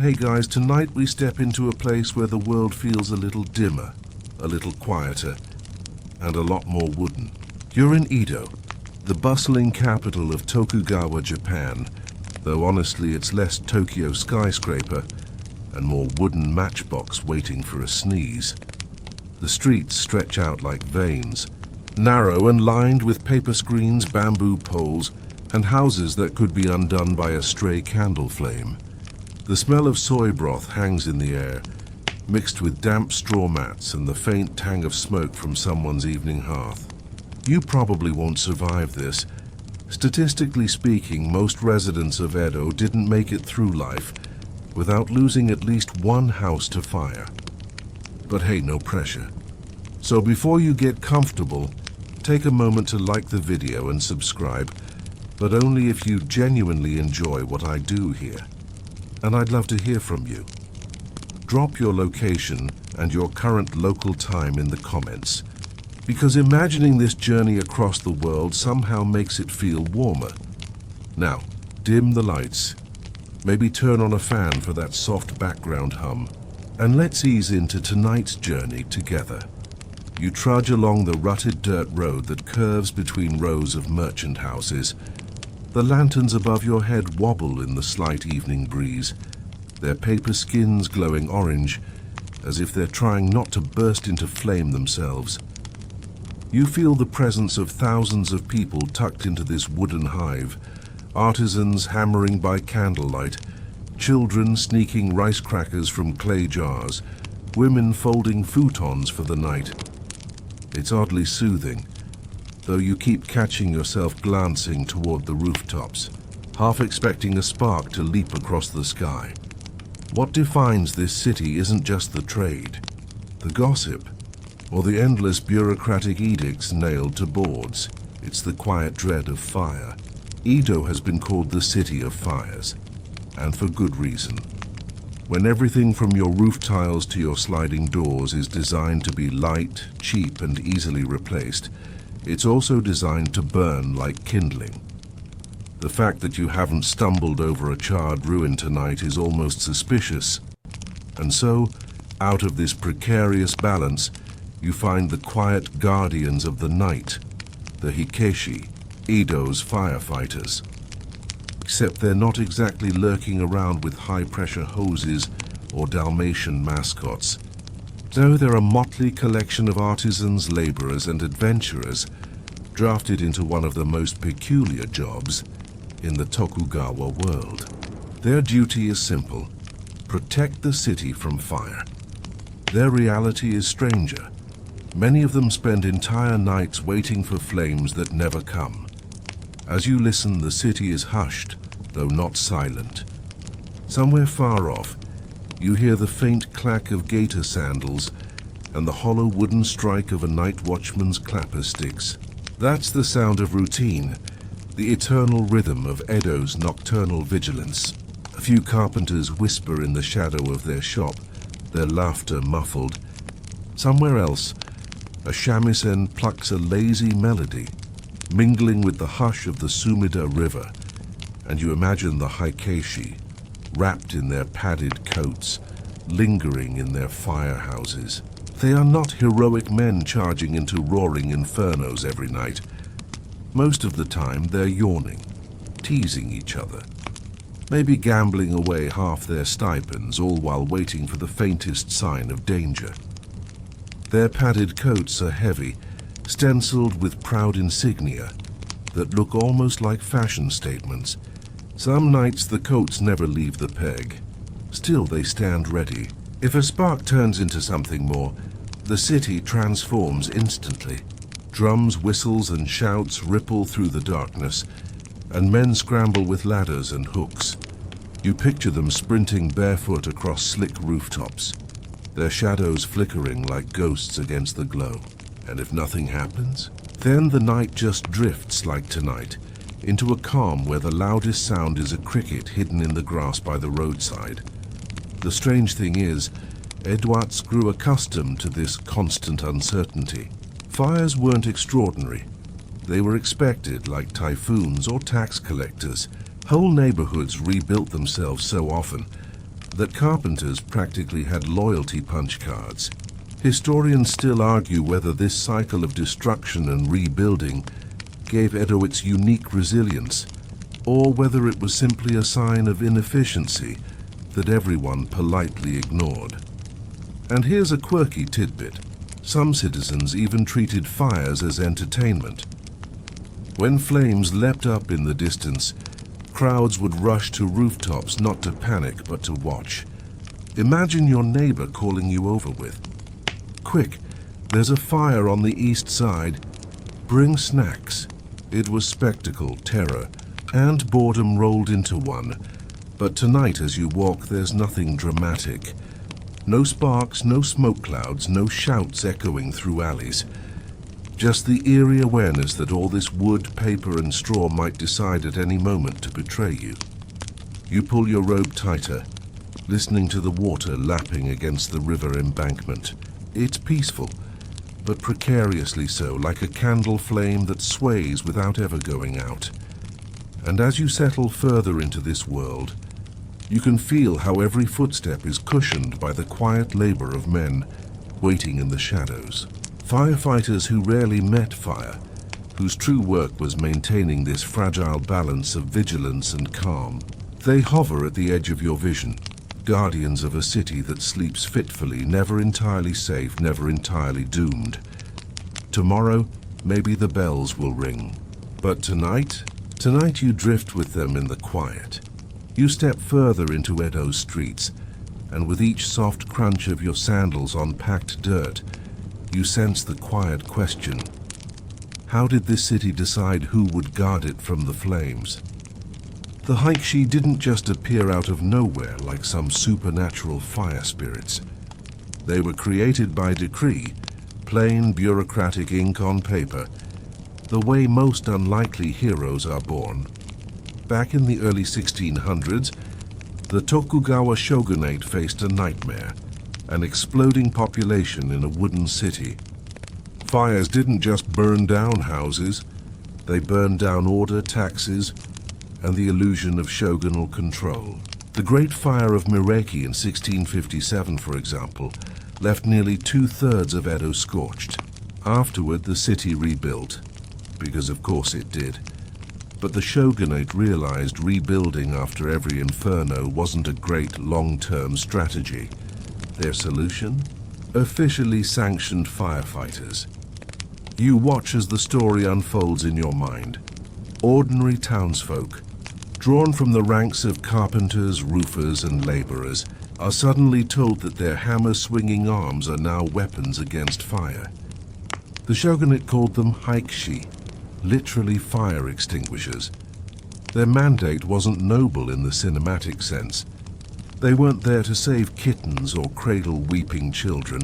Hey guys, tonight we step into a place where the world feels a little dimmer, a little quieter, and a lot more wooden. You're in Edo, the bustling capital of Tokugawa, Japan, though honestly it's less Tokyo skyscraper and more wooden matchbox waiting for a sneeze. The streets stretch out like veins, narrow and lined with paper screens, bamboo poles, and houses that could be undone by a stray candle flame. The smell of soy broth hangs in the air, mixed with damp straw mats and the faint tang of smoke from someone's evening hearth. You probably won't survive this. Statistically speaking, most residents of Edo didn't make it through life without losing at least one house to fire. But hey, no pressure. So before you get comfortable, take a moment to like the video and subscribe, but only if you genuinely enjoy what I do here. And I'd love to hear from you. Drop your location and your current local time in the comments, because imagining this journey across the world somehow makes it feel warmer. Now, dim the lights, maybe turn on a fan for that soft background hum, and let's ease into tonight's journey together. You trudge along the rutted dirt road that curves between rows of merchant houses. The lanterns above your head wobble in the slight evening breeze, their paper skins glowing orange, as if they're trying not to burst into flame themselves. You feel the presence of thousands of people tucked into this wooden hive, artisans hammering by candlelight, children sneaking rice crackers from clay jars, women folding futons for the night. It's oddly soothing, though you keep catching yourself glancing toward the rooftops, half expecting a spark to leap across the sky. What defines this city isn't just the trade, the gossip, or the endless bureaucratic edicts nailed to boards. It's the quiet dread of fire. Edo has been called the city of fires, and for good reason. When everything from your roof tiles to your sliding doors is designed to be light, cheap, and easily replaced, it's also designed to burn like kindling. The fact that you haven't stumbled over a charred ruin tonight is almost suspicious. And so, out of this precarious balance, you find the quiet guardians of the night, the hikeshi, Edo's firefighters. Except they're not exactly lurking around with high-pressure hoses or Dalmatian mascots. No, they're a motley collection of artisans, laborers, and adventurers drafted into one of the most peculiar jobs in the Tokugawa world. Their duty is simple: protect the city from fire. Their reality is stranger. Many of them spend entire nights waiting for flames that never come. As you listen, the city is hushed, though not silent. Somewhere far off, you hear the faint clack of gaiter sandals and the hollow wooden strike of a night watchman's clapper sticks. That's the sound of routine, the eternal rhythm of Edo's nocturnal vigilance. A few carpenters whisper in the shadow of their shop, their laughter muffled. Somewhere else, a shamisen plucks a lazy melody, mingling with the hush of the Sumida River, and you imagine the hikeshi, wrapped in their padded coats, lingering in their firehouses. They are not heroic men charging into roaring infernos every night. Most of the time they're yawning, teasing each other, maybe gambling away half their stipends, all while waiting for the faintest sign of danger. Their padded coats are heavy, stenciled with proud insignia that look almost like fashion statements. Some nights the coats never leave the peg. Still they stand ready. If a spark turns into something more, the city transforms instantly. Drums, whistles, and shouts ripple through the darkness, and men scramble with ladders and hooks. You picture them sprinting barefoot across slick rooftops, their shadows flickering like ghosts against the glow. And if nothing happens, then the night just drifts like tonight, into a calm where the loudest sound is a cricket hidden in the grass by the roadside. The strange thing is, Edoites grew accustomed to this constant uncertainty. Fires weren't extraordinary. They were expected, like typhoons or tax collectors. Whole neighborhoods rebuilt themselves so often that carpenters practically had loyalty punch cards. Historians still argue whether this cycle of destruction and rebuilding gave Edo its unique resilience, or whether it was simply a sign of inefficiency that everyone politely ignored. And here's a quirky tidbit. Some citizens even treated fires as entertainment. When flames leapt up in the distance, crowds would rush to rooftops not to panic but to watch. Imagine your neighbor calling you over with, "Quick, there's a fire on the east side. Bring snacks." It was spectacle, terror, and boredom rolled into one. But tonight as you walk, there's nothing dramatic. No sparks, no smoke clouds, no shouts echoing through alleys. Just the eerie awareness that all this wood, paper, and straw might decide at any moment to betray you. You pull your robe tighter, listening to the water lapping against the river embankment. It's peaceful, but precariously so, like a candle flame that sways without ever going out. And as you settle further into this world, you can feel how every footstep is cushioned by the quiet labor of men waiting in the shadows. Firefighters who rarely met fire, whose true work was maintaining this fragile balance of vigilance and calm. They hover at the edge of your vision, guardians of a city that sleeps fitfully, never entirely safe, never entirely doomed. Tomorrow, maybe the bells will ring. But tonight you drift with them in the quiet. You step further into Edo's streets, and with each soft crunch of your sandals on packed dirt, you sense the quiet question. How did this city decide who would guard it from the flames? The hikeshi didn't just appear out of nowhere like some supernatural fire spirits. They were created by decree, plain bureaucratic ink on paper, the way most unlikely heroes are born. Back in the early 1600s, the Tokugawa shogunate faced a nightmare, an exploding population in a wooden city. Fires didn't just burn down houses, they burned down order, taxes, and the illusion of shogunal control. The Great Fire of Mireki in 1657, for example, left nearly 2/3 of Edo scorched. Afterward, the city rebuilt, because of course it did. But the shogunate realized rebuilding after every inferno wasn't a great long-term strategy. Their solution? Officially sanctioned firefighters. You watch as the story unfolds in your mind. Ordinary townsfolk, drawn from the ranks of carpenters, roofers, and laborers, are suddenly told that their hammer-swinging arms are now weapons against fire. The shogunate called them hikeshi, literally fire extinguishers. Their mandate wasn't noble in the cinematic sense. They weren't there to save kittens or cradle weeping children.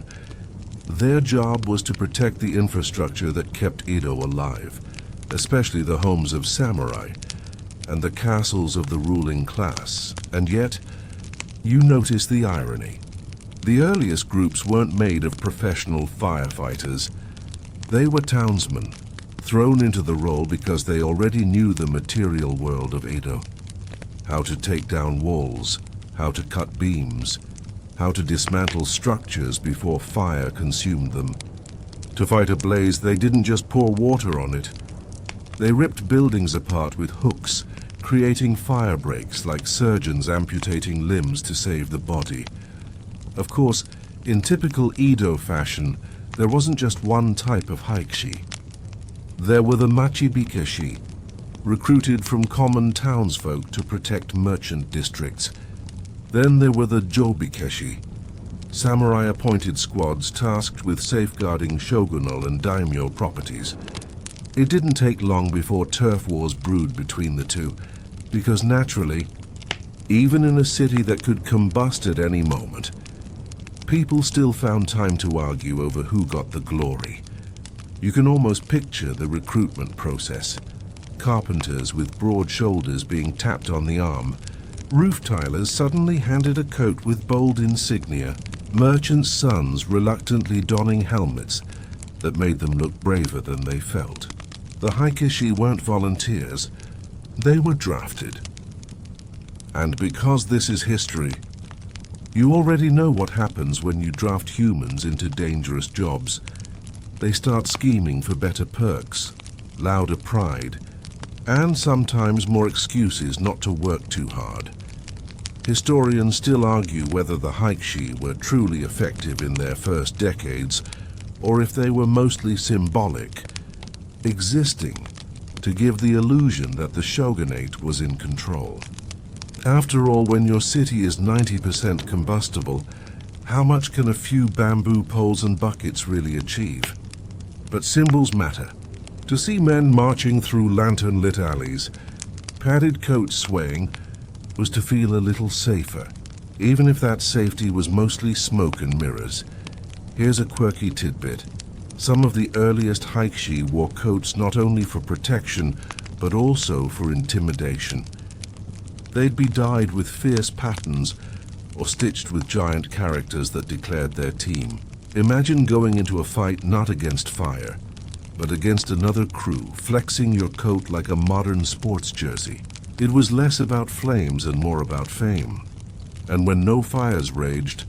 Their job was to protect the infrastructure that kept Edo alive, especially the homes of samurai and the castles of the ruling class. And yet, you notice the irony. The earliest groups weren't made of professional firefighters. They were townsmen, thrown into the role because they already knew the material world of Edo. How to take down walls, how to cut beams, how to dismantle structures before fire consumed them. To fight a blaze, they didn't just pour water on it. They ripped buildings apart with hooks, creating fire breaks like surgeons amputating limbs to save the body. Of course, in typical Edo fashion, there wasn't just one type of hikeshi. There were the machibikeshi, recruited from common townsfolk to protect merchant districts. Then there were the jobikeshi, samurai-appointed squads tasked with safeguarding shogunal and daimyo properties. It didn't take long before turf wars brewed between the two, because naturally, even in a city that could combust at any moment, people still found time to argue over who got the glory. You can almost picture the recruitment process. Carpenters with broad shoulders being tapped on the arm, roof tilers suddenly handed a coat with bold insignia, merchants' sons reluctantly donning helmets that made them look braver than they felt. The hikeshi weren't volunteers, they were drafted. And because this is history, You already know what happens when you draft humans into dangerous jobs. They start scheming for better perks, louder pride, and sometimes more excuses not to work too hard. Historians still argue whether the hikeshi were truly effective in their first decades, or if they were mostly symbolic, existing to give the illusion that the shogunate was in control. After all, when your city is 90% combustible, how much can a few bamboo poles and buckets really achieve? But symbols matter. To see men marching through lantern-lit alleys, padded coats swaying, was to feel a little safer, even if that safety was mostly smoke and mirrors. Here's a quirky tidbit. Some of the earliest hikeshi wore coats not only for protection, but also for intimidation. They'd be dyed with fierce patterns or stitched with giant characters that declared their team. Imagine going into a fight not against fire, but against another crew, flexing your coat like a modern sports jersey. It was less about flames and more about fame. And when no fires raged,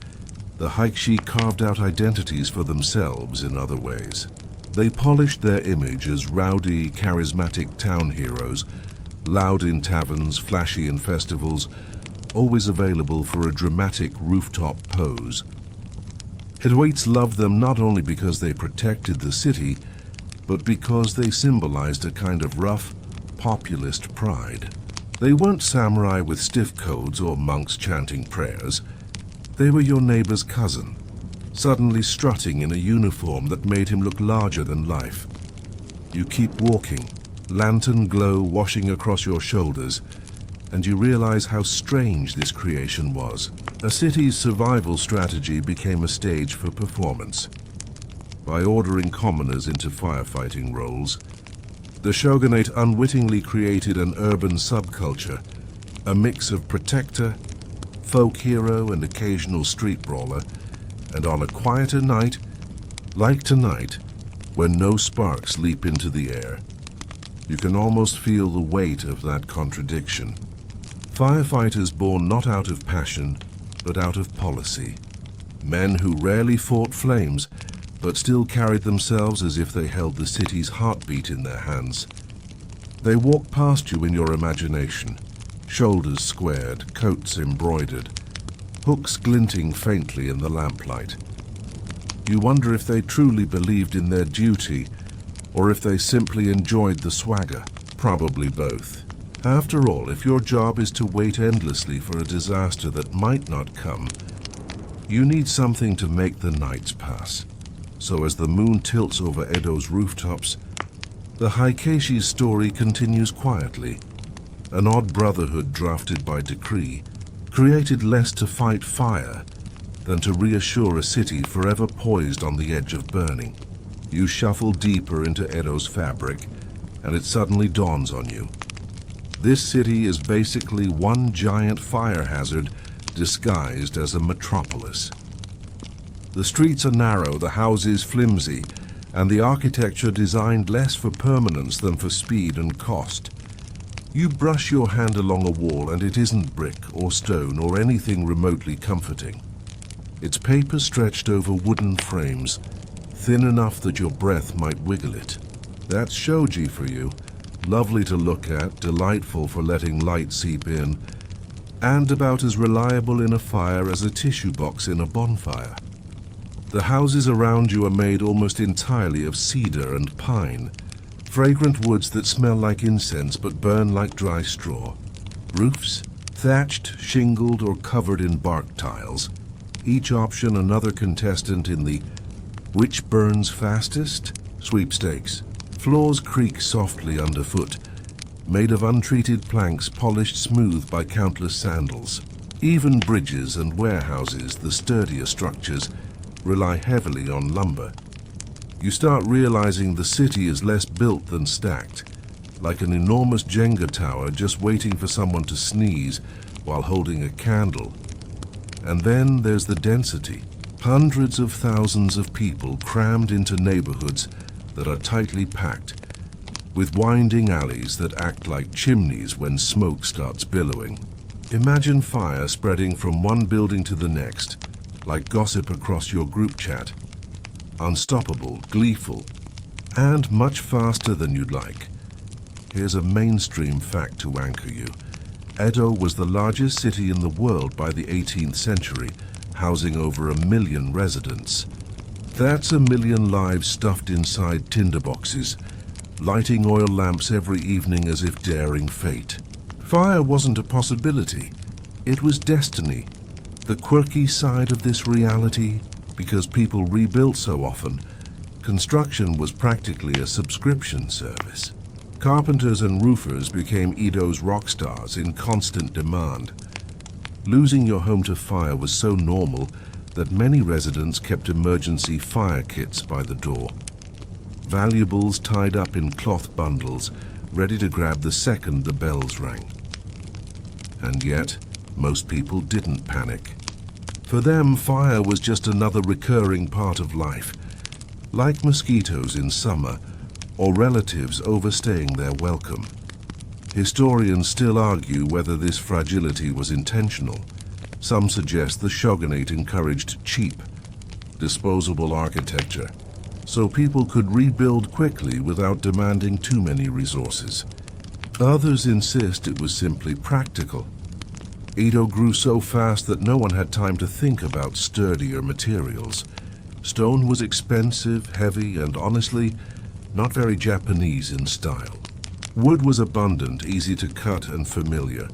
the hikeshi carved out identities for themselves in other ways. They polished their image as rowdy, charismatic town heroes, loud in taverns, flashy in festivals, always available for a dramatic rooftop pose. Heavyweights loved them not only because they protected the city, but because they symbolized a kind of rough, populist pride. They weren't samurai with stiff codes or monks chanting prayers. They were your neighbor's cousin, suddenly strutting in a uniform that made him look larger than life. You keep walking, lantern glow washing across your shoulders, and you realize how strange this creation was. A city's survival strategy became a stage for performance. By ordering commoners into firefighting roles, the shogunate unwittingly created an urban subculture, a mix of protector, folk hero, and occasional street brawler, and on a quieter night, like tonight, when no sparks leap into the air, you can almost feel the weight of that contradiction. Firefighters born not out of passion, but out of policy. Men who rarely fought flames, but still carried themselves as if they held the city's heartbeat in their hands. They walk past you in your imagination, shoulders squared, coats embroidered, hooks glinting faintly in the lamplight. You wonder if they truly believed in their duty, or if they simply enjoyed the swagger. Probably both. After all, if your job is to wait endlessly for a disaster that might not come, you need something to make the nights pass. So as the moon tilts over Edo's rooftops, the hikeshi's story continues quietly. An odd brotherhood drafted by decree, created less to fight fire than to reassure a city forever poised on the edge of burning. You shuffle deeper into Edo's fabric, and it suddenly dawns on you. This city is basically one giant fire hazard disguised as a metropolis. The streets are narrow, the houses flimsy, and the architecture designed less for permanence than for speed and cost. You brush your hand along a wall and it isn't brick or stone or anything remotely comforting. It's paper stretched over wooden frames, thin enough that your breath might wiggle it. That's shoji for you. Lovely to look at, delightful for letting light seep in, and about as reliable in a fire as a tissue box in a bonfire. The houses around you are made almost entirely of cedar and pine, fragrant woods that smell like incense but burn like dry straw. Roofs, thatched, shingled, or covered in bark tiles. Each option another contestant in the "which burns fastest?" sweepstakes. Floors creak softly underfoot, made of untreated planks polished smooth by countless sandals. Even bridges and warehouses, the sturdier structures, rely heavily on lumber. You start realizing the city is less built than stacked, like an enormous Jenga tower just waiting for someone to sneeze while holding a candle. And then there's the density. Hundreds of thousands of people crammed into neighborhoods that are tightly packed, with winding alleys that act like chimneys when smoke starts billowing. Imagine fire spreading from one building to the next, like gossip across your group chat. Unstoppable, gleeful, and much faster than you'd like. Here's a mainstream fact to anchor you. Edo was the largest city in the world by the 18th century, housing over 1 million residents. That's 1 million lives stuffed inside tinderboxes, lighting oil lamps every evening as if daring fate. Fire wasn't a possibility, it was destiny. The quirky side of this reality, because people rebuilt so often, construction was practically a subscription service. Carpenters and roofers became Edo's rock stars in constant demand. Losing your home to fire was so normal that many residents kept emergency fire kits by the door. Valuables tied up in cloth bundles, ready to grab the second the bells rang. And yet, most people didn't panic. For them, fire was just another recurring part of life, like mosquitoes in summer or relatives overstaying their welcome. Historians still argue whether this fragility was intentional. Some suggest the shogunate encouraged cheap, disposable architecture, so people could rebuild quickly without demanding too many resources. Others insist it was simply practical. Edo grew so fast that no one had time to think about sturdier materials. Stone was expensive, heavy, and honestly, not very Japanese in style. Wood was abundant, easy to cut, and familiar.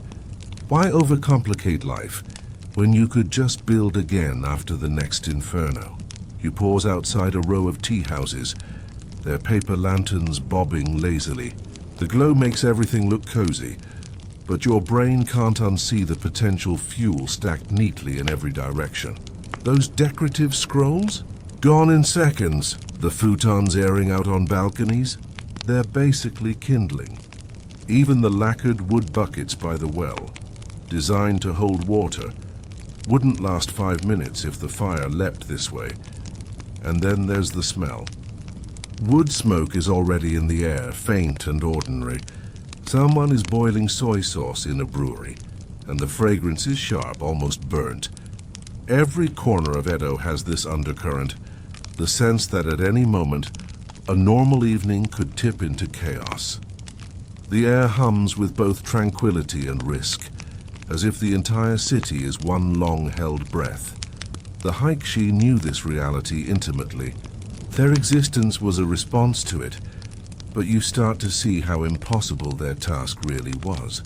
Why overcomplicate life when you could just build again after the next inferno? You pause outside a row of tea houses, their paper lanterns bobbing lazily. The glow makes everything look cozy, but your brain can't unsee the potential fuel stacked neatly in every direction. Those decorative scrolls? Gone in seconds. The futons airing out on balconies? They're basically kindling. Even the lacquered wood buckets by the well, designed to hold water, wouldn't last 5 minutes if the fire leapt this way. And then there's the smell. Wood smoke is already in the air, faint and ordinary. Someone is boiling soy sauce in a brewery, and the fragrance is sharp, almost burnt. Every corner of Edo has this undercurrent, the sense that at any moment, a normal evening could tip into chaos. The air hums with both tranquility and risk, as if the entire city is one long-held breath. The hikeshi knew this reality intimately. Their existence was a response to it, but you start to see how impossible their task really was.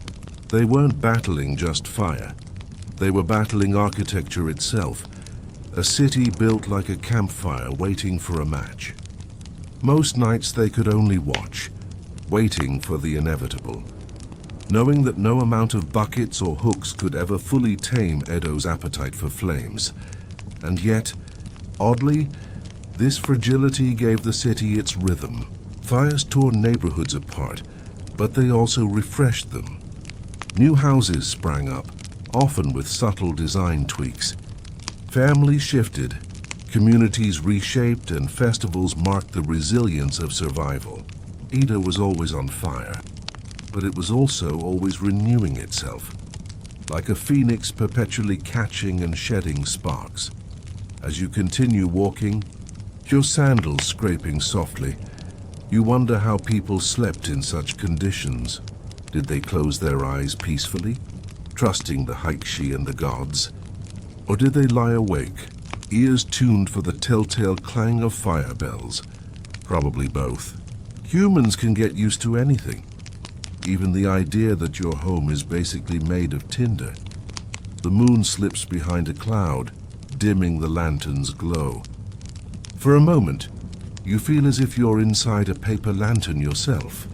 They weren't battling just fire. They were battling architecture itself, a city built like a campfire waiting for a match. Most nights they could only watch, waiting for the inevitable, knowing that no amount of buckets or hooks could ever fully tame Edo's appetite for flames. And yet, oddly, this fragility gave the city its rhythm. Fires tore neighborhoods apart, but they also refreshed them. New houses sprang up, often with subtle design tweaks. Families shifted, communities reshaped, and festivals marked the resilience of survival. Edo was always on fire, but it was also always renewing itself, like a phoenix perpetually catching and shedding sparks. As you continue walking, your sandals scraping softly, you wonder how people slept in such conditions. Did they close their eyes peacefully, trusting the hikeshi and the gods? Or did they lie awake, ears tuned for the telltale clang of fire bells? Probably both. Humans can get used to anything, even the idea that your home is basically made of tinder. The moon slips behind a cloud, dimming the lantern's glow. For a moment, you feel as if you're inside a paper lantern yourself,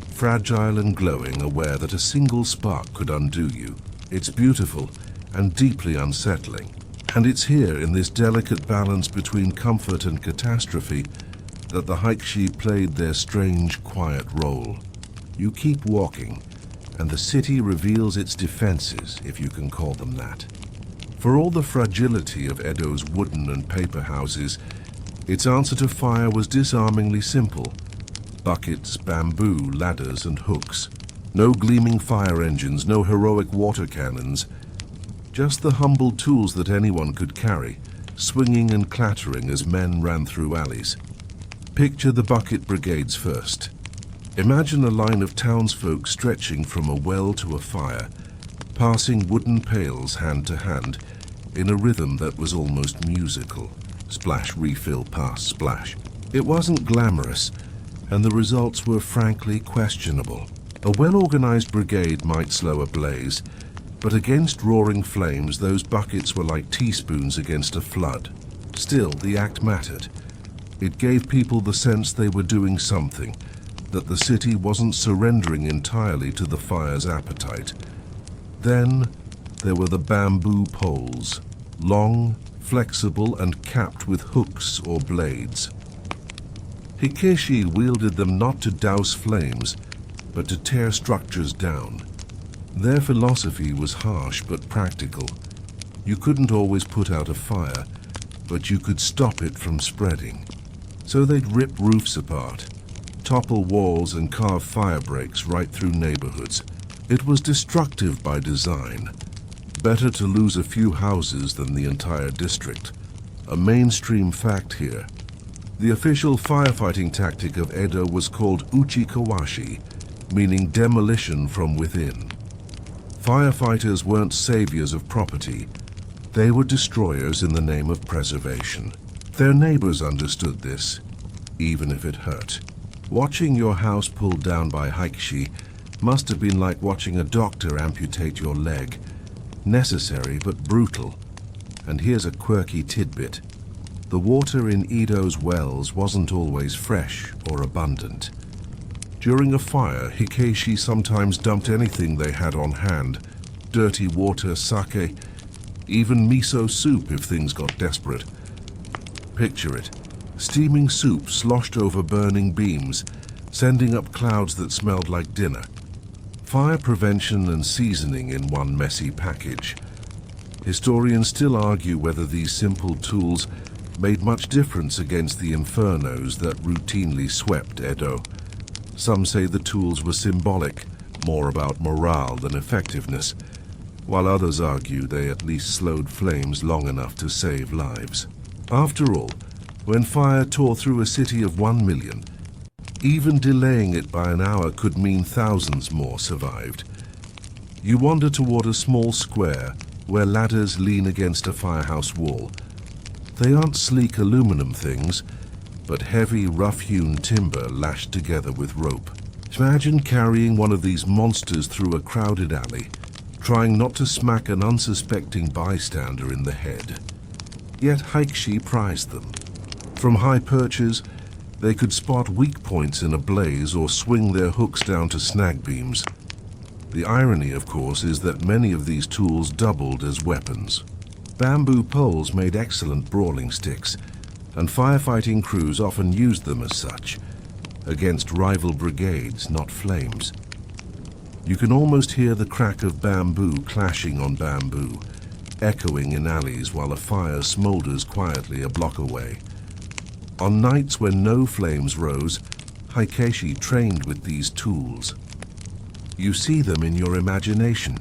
fragile and glowing, aware that a single spark could undo you. It's beautiful and deeply unsettling, and it's here in this delicate balance between comfort and catastrophe that the hikeshi played their strange, quiet role. You keep walking, and the city reveals its defenses, if you can call them that. For all the fragility of Edo's wooden and paper houses, its answer to fire was disarmingly simple. Buckets, bamboo, ladders, and hooks. No gleaming fire engines, no heroic water cannons. Just the humble tools that anyone could carry, swinging and clattering as men ran through alleys. Picture the bucket brigades first. Imagine a line of townsfolk stretching from a well to a fire, passing wooden pails hand to hand in a rhythm that was almost musical. Splash, refill, pass, splash. It wasn't glamorous, and the results were frankly questionable. A well-organized brigade might slow a blaze, but against roaring flames, those buckets were like teaspoons against a flood. Still, the act mattered. It gave people the sense they were doing something, that the city wasn't surrendering entirely to the fire's appetite. Then there were the bamboo poles, long, flexible, and capped with hooks or blades. Hikeshi wielded them not to douse flames, but to tear structures down. Their philosophy was harsh but practical. You couldn't always put out a fire, but you could stop it from spreading. So they'd rip roofs apart, topple walls, and carve fire breaks right through neighborhoods. It was destructive by design. Better to lose a few houses than the entire district. A mainstream fact here. The official firefighting tactic of Edo was called uchikawashi, meaning demolition from within. Firefighters weren't saviors of property. They were destroyers in the name of preservation. Their neighbors understood this, even if it hurt. Watching your house pulled down by hikeshi must have been like watching a doctor amputate your leg. Necessary but brutal. And here's a quirky tidbit. The water in Edo's wells wasn't always fresh or abundant. During a fire, hikeshi sometimes dumped anything they had on hand. Dirty water, sake, even miso soup if things got desperate. Picture it. Steaming soup sloshed over burning beams, sending up clouds that smelled like dinner. Fire prevention and seasoning in one messy package. Historians still argue whether these simple tools made much difference against the infernos that routinely swept Edo. Some say the tools were symbolic, more about morale than effectiveness, while others argue they at least slowed flames long enough to save lives. After all, when fire tore through a city of 1 million, even delaying it by an hour could mean thousands more survived. You wander toward a small square where ladders lean against a firehouse wall. They aren't sleek aluminum things, but heavy, rough-hewn timber lashed together with rope. Imagine carrying one of these monsters through a crowded alley, trying not to smack an unsuspecting bystander in the head. Yet hikeshi prized them. From high perches, they could spot weak points in a blaze or swing their hooks down to snag beams. The irony, of course, is that many of these tools doubled as weapons. Bamboo poles made excellent brawling sticks, and firefighting crews often used them as such, against rival brigades, not flames. You can almost hear the crack of bamboo clashing on bamboo, echoing in alleys while a fire smolders quietly a block away. On nights when no flames rose, hikeshi trained with these tools. You see them in your imagination.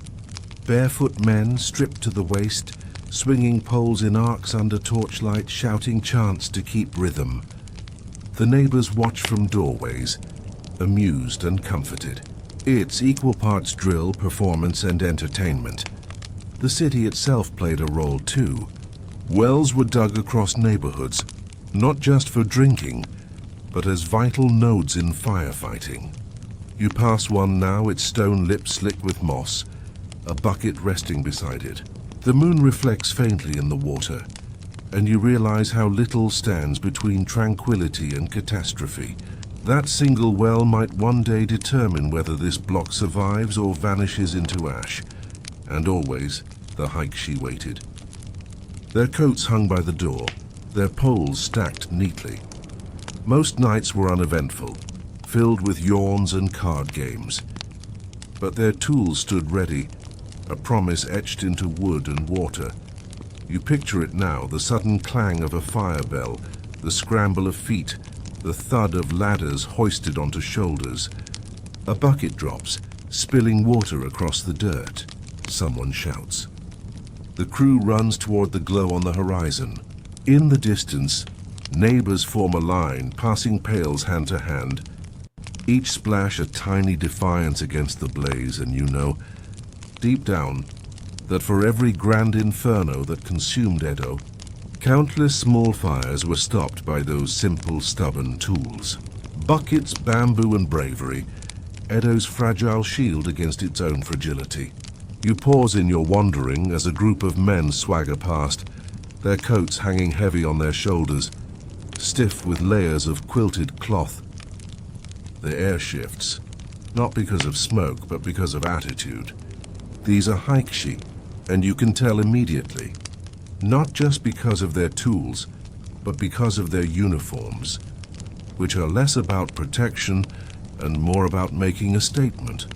Barefoot men stripped to the waist, swinging poles in arcs under torchlight, shouting chants to keep rhythm. The neighbors watch from doorways, amused and comforted. It's equal parts drill, performance, and entertainment. The city itself played a role too. Wells were dug across neighborhoods, not just for drinking, but as vital nodes in firefighting. You pass one now, its stone lip slick with moss, a bucket resting beside it. The moon reflects faintly in the water, and you realize how little stands between tranquility and catastrophe. That single well might one day determine whether this block survives or vanishes into ash, and always the hikeshi waited. Their coats hung by the door, their poles stacked neatly. Most nights were uneventful, filled with yawns and card games. But their tools stood ready, a promise etched into wood and water. You picture it now, the sudden clang of a fire bell, the scramble of feet, the thud of ladders hoisted onto shoulders. A bucket drops, spilling water across the dirt. Someone shouts. The crew runs toward the glow on the horizon. In the distance, neighbors form a line, passing pails hand to hand. Each splash a tiny defiance against the blaze, and you know, deep down, that for every grand inferno that consumed Edo, countless small fires were stopped by those simple, stubborn tools. Buckets, bamboo, and bravery, Edo's fragile shield against its own fragility. You pause in your wandering as a group of men swagger past, their coats hanging heavy on their shoulders, stiff with layers of quilted cloth. The air shifts, not because of smoke, but because of attitude. These are hikeshi, and you can tell immediately, not just because of their tools, but because of their uniforms, which are less about protection and more about making a statement.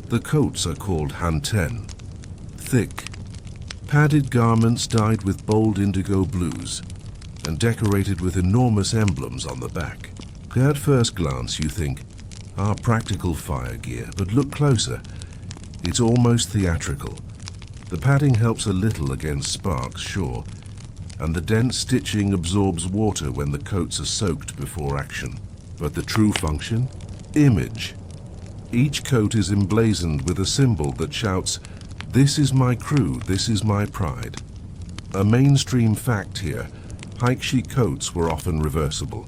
The coats are called hanten, thick, padded garments dyed with bold indigo blues and decorated with enormous emblems on the back. At first glance you think, practical fire gear, but look closer. It's almost theatrical. The padding helps a little against sparks, sure, and the dense stitching absorbs water when the coats are soaked before action. But the true function? Image. Each coat is emblazoned with a symbol that shouts, "This is my crew, this is my pride." A mainstream fact here, hikeshi coats were often reversible.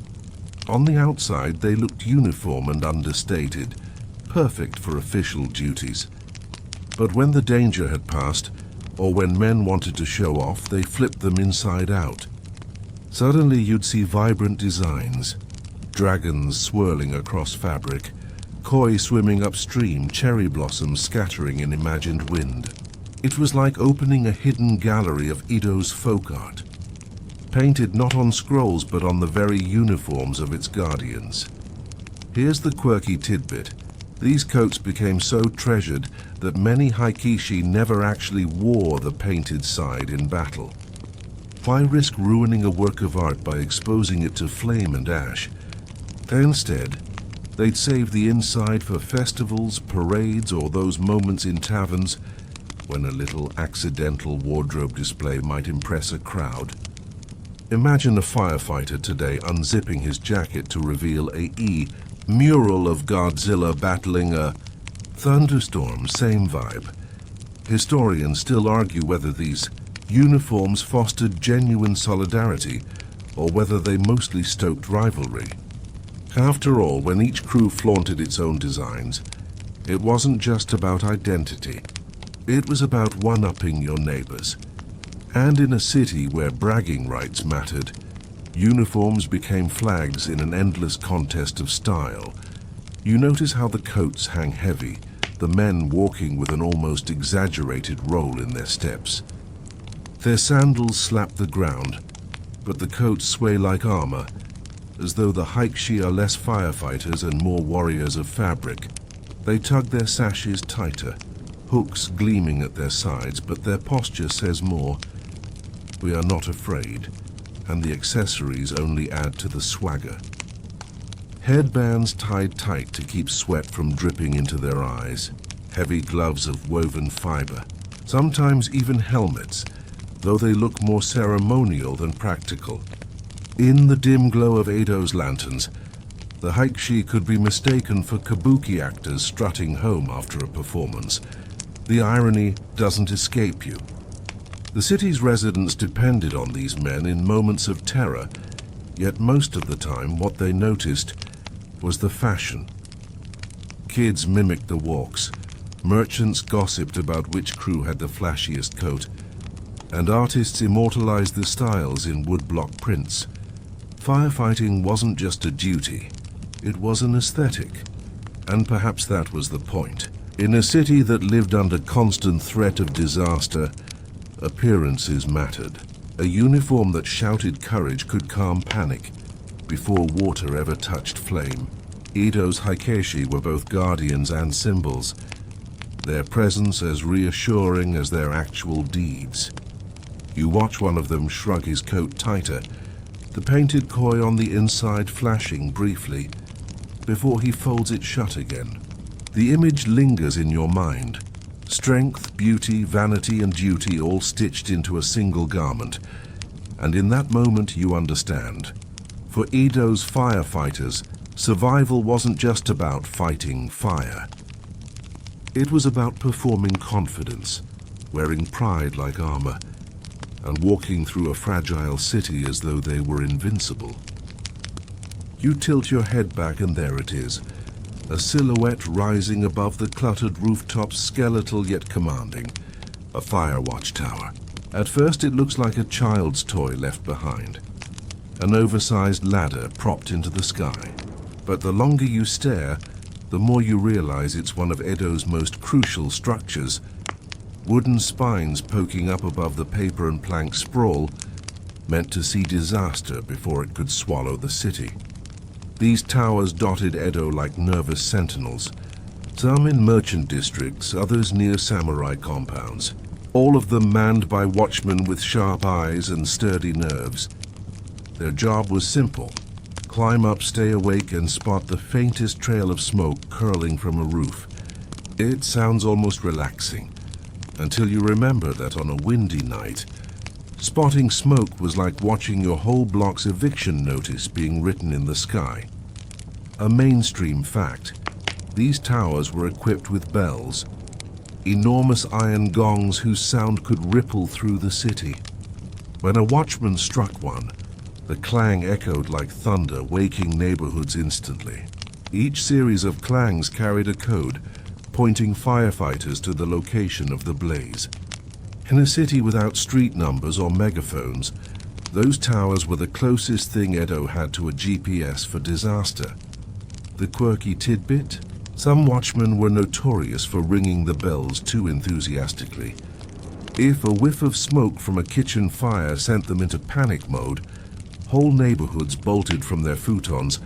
On the outside, they looked uniform and understated, perfect for official duties. But when the danger had passed, or when men wanted to show off, they flipped them inside out. Suddenly you'd see vibrant designs, dragons swirling across fabric, koi swimming upstream, cherry blossoms scattering in imagined wind. It was like opening a hidden gallery of Edo's folk art, painted not on scrolls but on the very uniforms of its guardians. Here's the quirky tidbit. These coats became so treasured that many hikeshi never actually wore the painted side in battle. Why risk ruining a work of art by exposing it to flame and ash? Instead, they'd save the inside for festivals, parades, or those moments in taverns when a little accidental wardrobe display might impress a crowd. Imagine a firefighter today unzipping his jacket to reveal a mural of Godzilla battling a thunderstorm, same vibe. Historians still argue whether these uniforms fostered genuine solidarity or whether they mostly stoked rivalry. After all, when each crew flaunted its own designs, it wasn't just about identity. It was about one-upping your neighbors. And in a city where bragging rights mattered, uniforms became flags in an endless contest of style. You notice how the coats hang heavy, the men walking with an almost exaggerated roll in their steps. Their sandals slap the ground, but the coats sway like armor, as though the hikeshi are less firefighters and more warriors of fabric. They tug their sashes tighter, hooks gleaming at their sides, but their posture says more. We are not afraid, and the accessories only add to the swagger. Headbands tied tight to keep sweat from dripping into their eyes, heavy gloves of woven fiber, sometimes even helmets, though they look more ceremonial than practical. In the dim glow of Edo's lanterns, the hikeshi could be mistaken for kabuki actors strutting home after a performance. The irony doesn't escape you. The city's residents depended on these men in moments of terror, yet most of the time what they noticed was the fashion. Kids mimicked the walks, merchants gossiped about which crew had the flashiest coat, and artists immortalized the styles in woodblock prints. Firefighting wasn't just a duty, it was an aesthetic, and perhaps that was the point. In a city that lived under constant threat of disaster, appearances mattered. A uniform that shouted courage could calm panic before water ever touched flame. Edo's hikeshi were both guardians and symbols, their presence as reassuring as their actual deeds. You watch one of them shrug his coat tighter, the painted koi on the inside flashing briefly, before he folds it shut again. The image lingers in your mind. Strength, beauty, vanity, and duty all stitched into a single garment. And in that moment you understand. For Edo's firefighters, survival wasn't just about fighting fire. It was about performing confidence, wearing pride like armor, and walking through a fragile city as though they were invincible. You tilt your head back and there it is, a silhouette rising above the cluttered rooftops, skeletal yet commanding, a fire watchtower. At first it looks like a child's toy left behind, an oversized ladder propped into the sky. But the longer you stare, the more you realize it's one of Edo's most crucial structures. Wooden spines poking up above the paper and plank sprawl, meant to see disaster before it could swallow the city. These towers dotted Edo like nervous sentinels, some in merchant districts, others near samurai compounds, all of them manned by watchmen with sharp eyes and sturdy nerves. Their job was simple: climb up, stay awake, and spot the faintest trail of smoke curling from a roof. It sounds almost relaxing, until you remember that on a windy night, spotting smoke was like watching your whole block's eviction notice being written in the sky. A mainstream fact, these towers were equipped with bells, enormous iron gongs whose sound could ripple through the city. When a watchman struck one, the clang echoed like thunder, waking neighborhoods instantly. Each series of clangs carried a code, pointing firefighters to the location of the blaze. In a city without street numbers or megaphones, those towers were the closest thing Edo had to a GPS for disaster. The quirky tidbit? Some watchmen were notorious for ringing the bells too enthusiastically. If a whiff of smoke from a kitchen fire sent them into panic mode, whole neighborhoods bolted from their futons,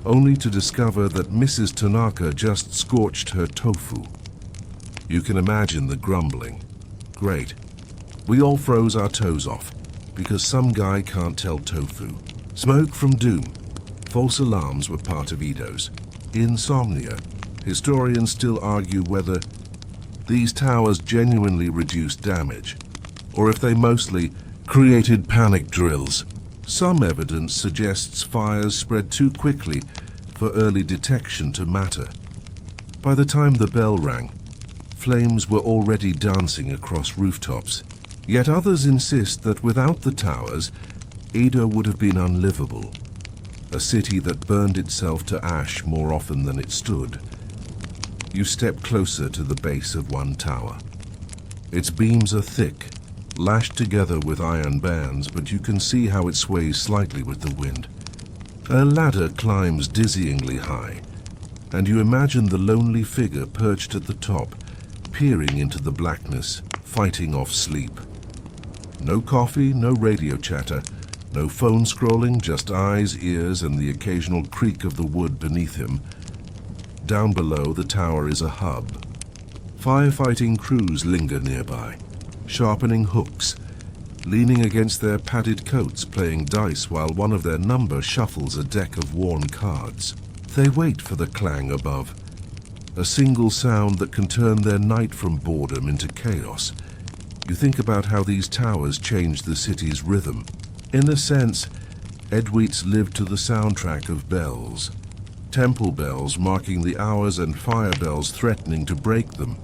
only to discover that Mrs. Tanaka just scorched her tofu. You can imagine the grumbling. Great. We all froze our toes off, because some guy can't tell tofu. Smoke from doom. False alarms were part of Edo's. Insomnia. Historians still argue whether these towers genuinely reduced damage, or if they mostly created panic drills. Some evidence suggests fires spread too quickly for early detection to matter. By the time the bell rang, flames were already dancing across rooftops. Yet others insist that without the towers, Edo would have been unlivable, a city that burned itself to ash more often than it stood. You step closer to the base of one tower. Its beams are thick, lashed together with iron bands, but you can see how it sways slightly with the wind. A ladder climbs dizzyingly high, and you imagine the lonely figure perched at the top, peering into the blackness, fighting off sleep. No coffee, no radio chatter, no phone scrolling, just eyes, ears, and the occasional creak of the wood beneath him. Down below, the tower is a hub. Firefighting crews linger nearby, sharpening hooks, leaning against their padded coats, playing dice while one of their number shuffles a deck of worn cards. They wait for the clang above, a single sound that can turn their night from boredom into chaos. You think about how these towers changed the city's rhythm. In a sense, Edweets lived to the soundtrack of bells. Temple bells marking the hours and fire bells threatening to break them.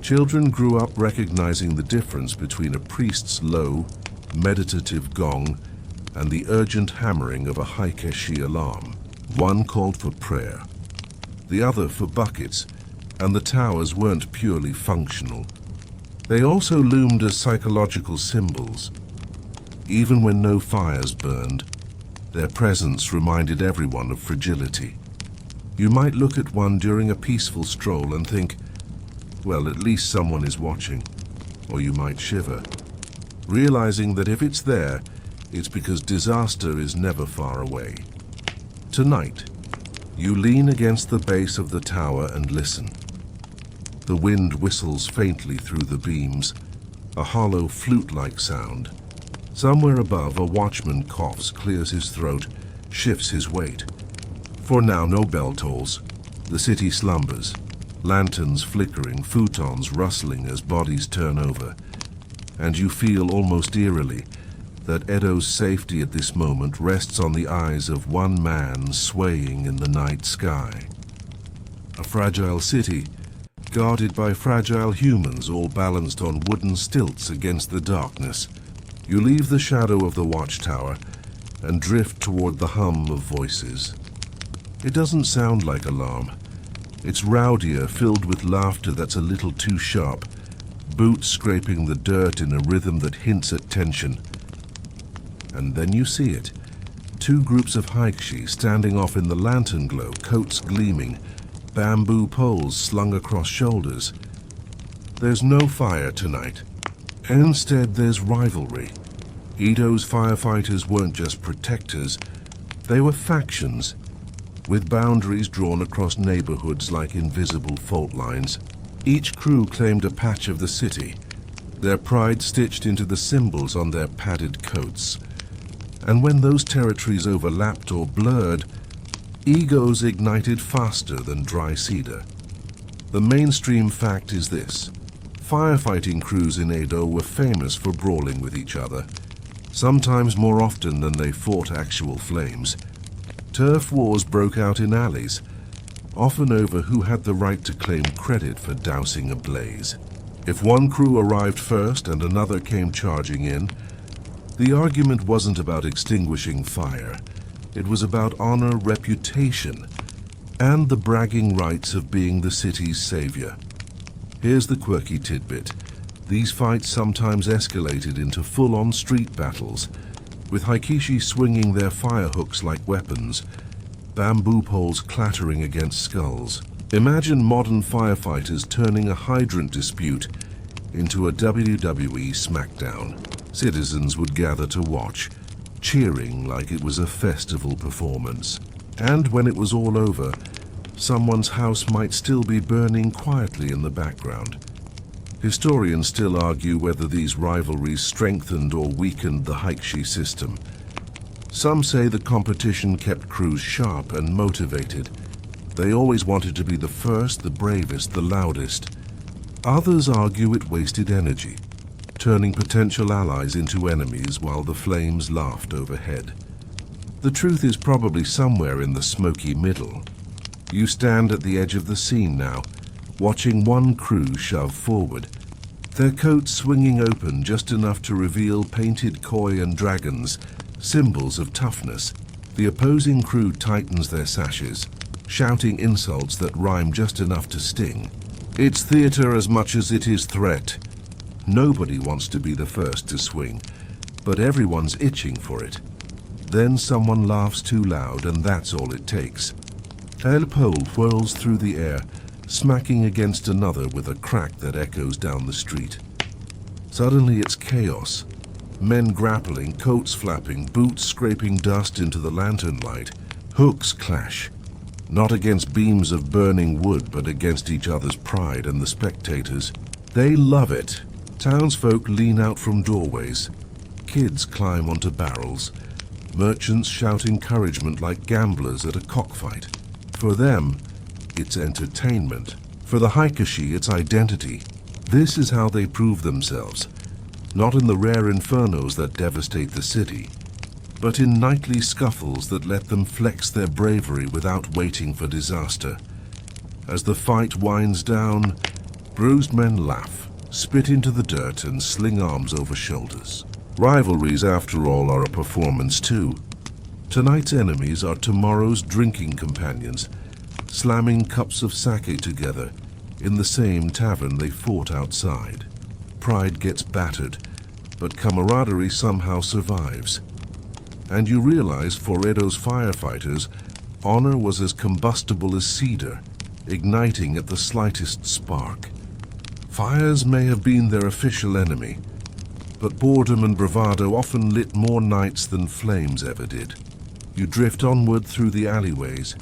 Children grew up recognizing the difference between a priest's low, meditative gong and the urgent hammering of a hikeshi alarm. One called for prayer, the other for buckets, and the towers weren't purely functional. They also loomed as psychological symbols. Even when no fires burned, their presence reminded everyone of fragility. You might look at one during a peaceful stroll and think, well, at least someone is watching. Or you might shiver, realizing that if it's there, it's because disaster is never far away. Tonight, you lean against the base of the tower and listen. The wind whistles faintly through the beams, a hollow flute-like sound. Somewhere above, a watchman coughs, clears his throat, shifts his weight. For now, no bell tolls. The city slumbers, Lanterns flickering, futons rustling as bodies turn over. And you feel almost eerily that Edo's safety at this moment rests on the eyes of one man swaying in the night sky. A fragile city, guarded by fragile humans all balanced on wooden stilts against the darkness. You leave the shadow of the watchtower and drift toward the hum of voices. It doesn't sound like alarm. It's rowdier, filled with laughter that's a little too sharp, boots scraping the dirt in a rhythm that hints at tension. And then you see it. Two groups of hikeshi standing off in the lantern glow, coats gleaming, bamboo poles slung across shoulders. There's no fire tonight. Instead, there's rivalry. Edo's firefighters weren't just protectors, they were factions, with boundaries drawn across neighborhoods like invisible fault lines. Each crew claimed a patch of the city, their pride stitched into the symbols on their padded coats. And when those territories overlapped or blurred, egos ignited faster than dry cedar. The mainstream fact is this: firefighting crews in Edo were famous for brawling with each other, sometimes more often than they fought actual flames. Turf wars broke out in alleys, often over who had the right to claim credit for dousing a blaze. If one crew arrived first and another came charging in, the argument wasn't about extinguishing fire. It was about honor, reputation, and the bragging rights of being the city's savior. Here's the quirky tidbit. These fights sometimes escalated into full-on street battles, with hikeshi swinging their fire hooks like weapons, bamboo poles clattering against skulls. Imagine modern firefighters turning a hydrant dispute into a WWE SmackDown. Citizens would gather to watch, cheering like it was a festival performance. And when it was all over, someone's house might still be burning quietly in the background. Historians still argue whether these rivalries strengthened or weakened the hikeshi system. Some say the competition kept crews sharp and motivated. They always wanted to be the first, the bravest, the loudest. Others argue it wasted energy, turning potential allies into enemies while the flames laughed overhead. The truth is probably somewhere in the smoky middle. You stand at the edge of the scene now, watching one crew shove forward, their coats swinging open just enough to reveal painted koi and dragons, symbols of toughness. The opposing crew tightens their sashes, shouting insults that rhyme just enough to sting. It's theater as much as it is threat. Nobody wants to be the first to swing, but everyone's itching for it. Then someone laughs too loud, and that's all it takes. A pole whirls through the air, smacking against another with a crack that echoes down the street. Suddenly it's chaos. Men grappling, coats flapping, boots scraping dust into the lantern light. Hooks clash, not against beams of burning wood, but against each other's pride and the spectators. They love it. Townsfolk lean out from doorways. Kids climb onto barrels. Merchants shout encouragement like gamblers at a cockfight. For them, it's entertainment. For the hikeshi, it's identity. This is how they prove themselves, not in the rare infernos that devastate the city, but in nightly scuffles that let them flex their bravery without waiting for disaster. As the fight winds down, bruised men laugh, spit into the dirt, and sling arms over shoulders. Rivalries, after all, are a performance too. Tonight's enemies are tomorrow's drinking companions, slamming cups of sake together in the same tavern they fought outside. Pride gets battered, but camaraderie somehow survives. And you realize for Edo's firefighters, honor was as combustible as cedar, igniting at the slightest spark. Fires may have been their official enemy, but boredom and bravado often lit more nights than flames ever did. You drift onward through the alleyways,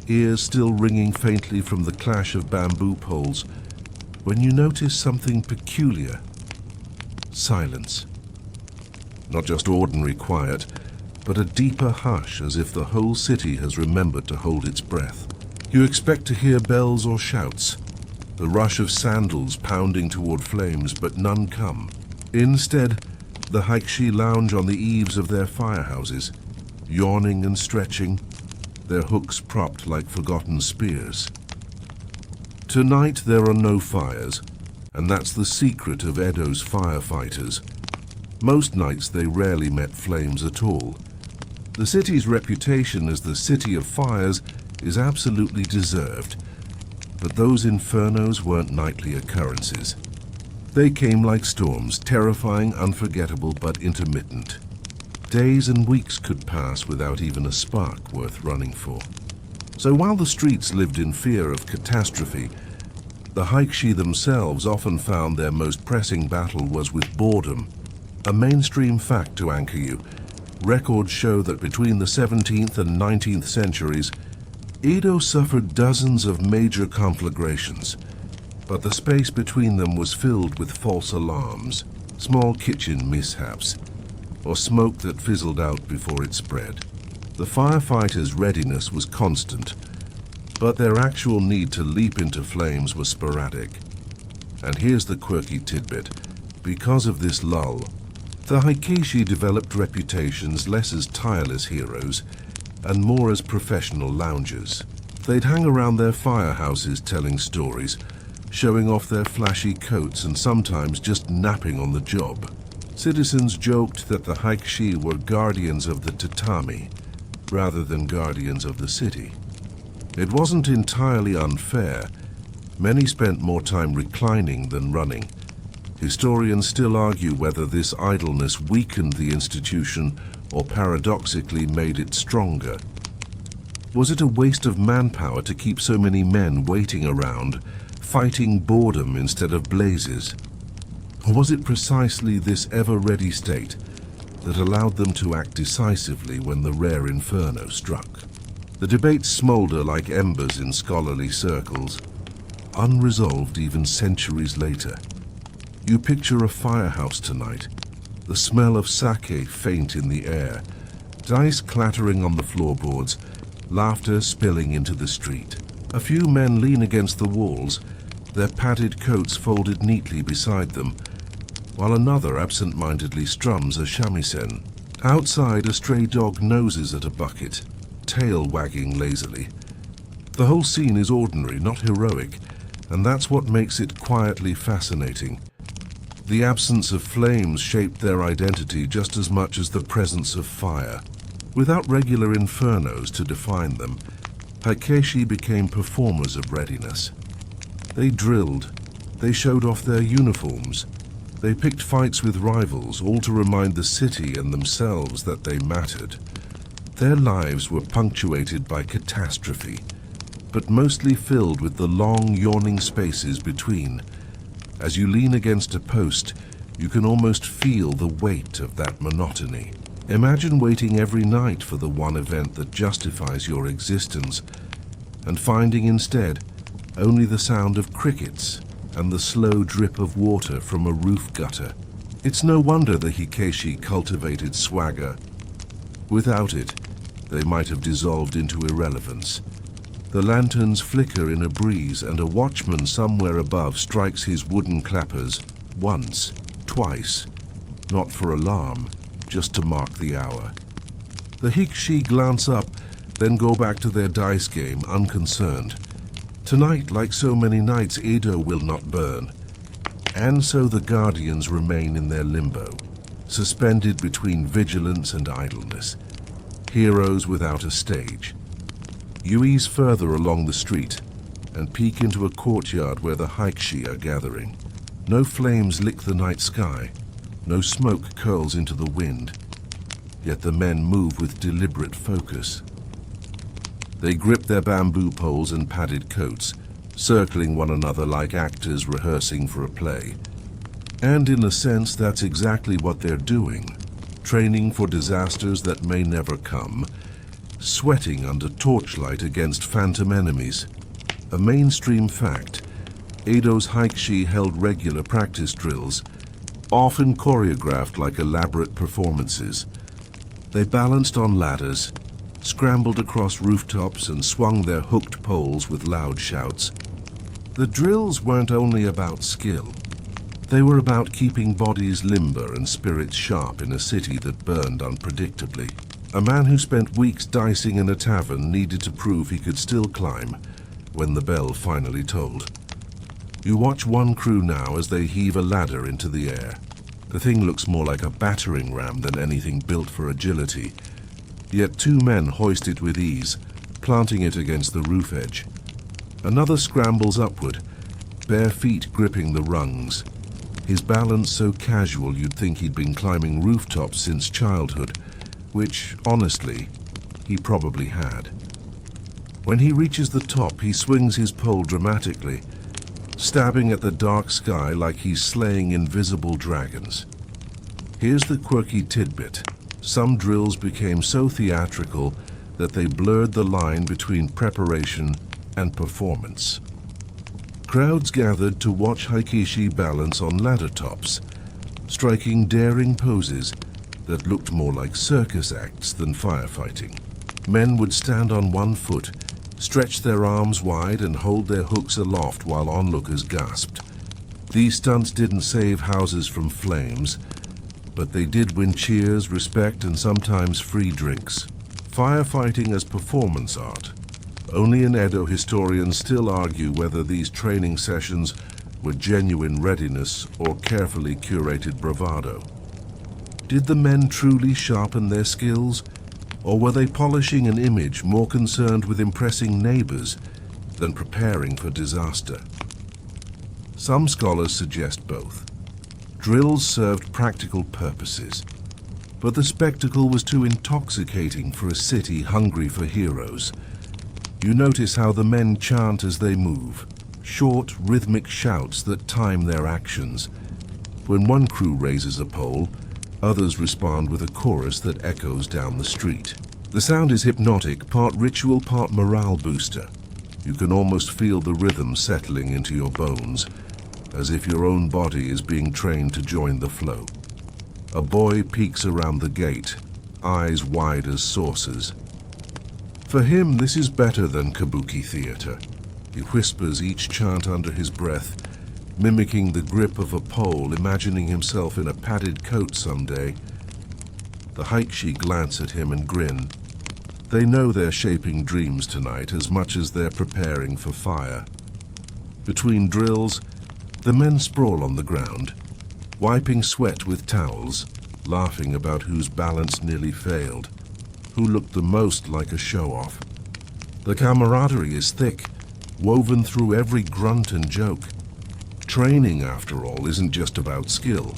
ears still ringing faintly from the clash of bamboo poles, when you notice something peculiar. Silence. Not just ordinary quiet, but a deeper hush, as if the whole city has remembered to hold its breath. You expect to hear bells or shouts, the rush of sandals pounding toward flames, but none come. Instead, the hikeshi lounge on the eaves of their firehouses, yawning and stretching, their hooks propped like forgotten spears. Tonight there are no fires, and that's the secret of Edo's firefighters. Most nights they rarely met flames at all. The city's reputation as the city of fires is absolutely deserved, but those infernos weren't nightly occurrences. They came like storms, terrifying, unforgettable, but intermittent. Days and weeks could pass without even a spark worth running for. So while the streets lived in fear of catastrophe, the hikeshi themselves often found their most pressing battle was with boredom. A mainstream fact to anchor you. Records show that between the 17th and 19th centuries, Edo suffered dozens of major conflagrations, but the space between them was filled with false alarms, small kitchen mishaps, or smoke that fizzled out before it spread. The firefighters' readiness was constant, but their actual need to leap into flames was sporadic. And here's the quirky tidbit. Because of this lull, the hikeshi developed reputations less as tireless heroes and more as professional loungers. They'd hang around their firehouses telling stories, showing off their flashy coats and sometimes just napping on the job. Citizens joked that the hikeshi were guardians of the tatami rather than guardians of the city. It wasn't entirely unfair. Many spent more time reclining than running. Historians still argue whether this idleness weakened the institution or paradoxically made it stronger. Was it a waste of manpower to keep so many men waiting around, fighting boredom instead of blazes? Or was it precisely this ever-ready state that allowed them to act decisively when the rare inferno struck? The debates smolder like embers in scholarly circles, unresolved even centuries later. You picture a firehouse tonight, the smell of sake faint in the air, dice clattering on the floorboards, laughter spilling into the street. A few men lean against the walls, their padded coats folded neatly beside them, while another absent-mindedly strums a shamisen. Outside, a stray dog noses at a bucket, tail wagging lazily. The whole scene is ordinary, not heroic, and that's what makes it quietly fascinating. The absence of flames shaped their identity just as much as the presence of fire. Without regular infernos to define them, hikeshi became performers of readiness. They drilled, they showed off their uniforms, they picked fights with rivals, all to remind the city and themselves that they mattered. Their lives were punctuated by catastrophe, but mostly filled with the long, yawning spaces between. As you lean against a post, you can almost feel the weight of that monotony. Imagine waiting every night for the one event that justifies your existence, and finding instead only the sound of crickets and the slow drip of water from a roof gutter. It's no wonder the hikeshi cultivated swagger. Without it, they might have dissolved into irrelevance. The lanterns flicker in a breeze, and a watchman somewhere above strikes his wooden clappers once, twice, not for alarm, just to mark the hour. The hikeshi glance up, then go back to their dice game, unconcerned. Tonight, like so many nights, Edo will not burn. And so the guardians remain in their limbo, suspended between vigilance and idleness. Heroes without a stage. You ease further along the street and peek into a courtyard where the hikeshi are gathering. No flames lick the night sky, no smoke curls into the wind, yet the men move with deliberate focus. They grip their bamboo poles and padded coats, circling one another like actors rehearsing for a play. And in a sense, that's exactly what they're doing, training for disasters that may never come, sweating under torchlight against phantom enemies. A mainstream fact, Edo's hikeshi held regular practice drills, often choreographed like elaborate performances. They balanced on ladders, scrambled across rooftops, and swung their hooked poles with loud shouts. The drills weren't only about skill. They were about keeping bodies limber and spirits sharp in a city that burned unpredictably. A man who spent weeks dicing in a tavern needed to prove he could still climb when the bell finally tolled. You watch one crew now as they heave a ladder into the air. The thing looks more like a battering ram than anything built for agility. Yet two men hoist it with ease, planting it against the roof edge. Another scrambles upward, bare feet gripping the rungs. His balance so casual you'd think he'd been climbing rooftops since childhood, which, honestly, he probably had. When he reaches the top, he swings his pole dramatically, stabbing at the dark sky like he's slaying invisible dragons. Here's the quirky tidbit. Some drills became so theatrical that they blurred the line between preparation and performance. Crowds gathered to watch hikeshi balance on ladder tops, striking daring poses that looked more like circus acts than firefighting. Men would stand on one foot, stretch their arms wide and hold their hooks aloft while onlookers gasped. These stunts didn't save houses from flames, but they did win cheers, respect, and sometimes free drinks. Firefighting as performance art. Only in Edo historians still argue whether these training sessions were genuine readiness or carefully curated bravado. Did the men truly sharpen their skills, or were they polishing an image more concerned with impressing neighbors than preparing for disaster? Some scholars suggest both. Drills served practical purposes, but the spectacle was too intoxicating for a city hungry for heroes. You notice how the men chant as they move, short, rhythmic shouts that time their actions. When one crew raises a pole, others respond with a chorus that echoes down the street. The sound is hypnotic, part ritual, part morale booster. You can almost feel the rhythm settling into your bones, as if your own body is being trained to join the flow. A boy peeks around the gate, eyes wide as saucers. For him, this is better than kabuki theater. He whispers each chant under his breath, mimicking the grip of a pole, imagining himself in a padded coat someday. The hikeshi glance at him and grin. They know they're shaping dreams tonight as much as they're preparing for fire. Between drills, the men sprawl on the ground, wiping sweat with towels, laughing about whose balance nearly failed, who looked the most like a show-off. The camaraderie is thick, woven through every grunt and joke. Training, after all, isn't just about skill.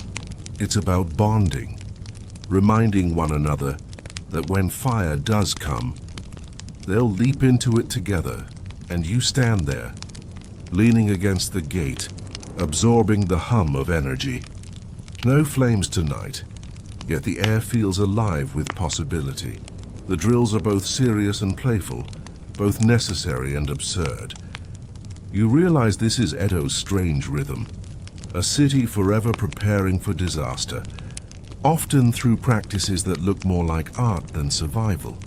It's about bonding, reminding one another that when fire does come, they'll leap into it together, and you stand there, leaning against the gate, absorbing the hum of energy. No flames tonight, yet the air feels alive with possibility. The drills are both serious and playful, both necessary and absurd. You realize this is Edo's strange rhythm, a city forever preparing for disaster, often through practices that look more like art than survival.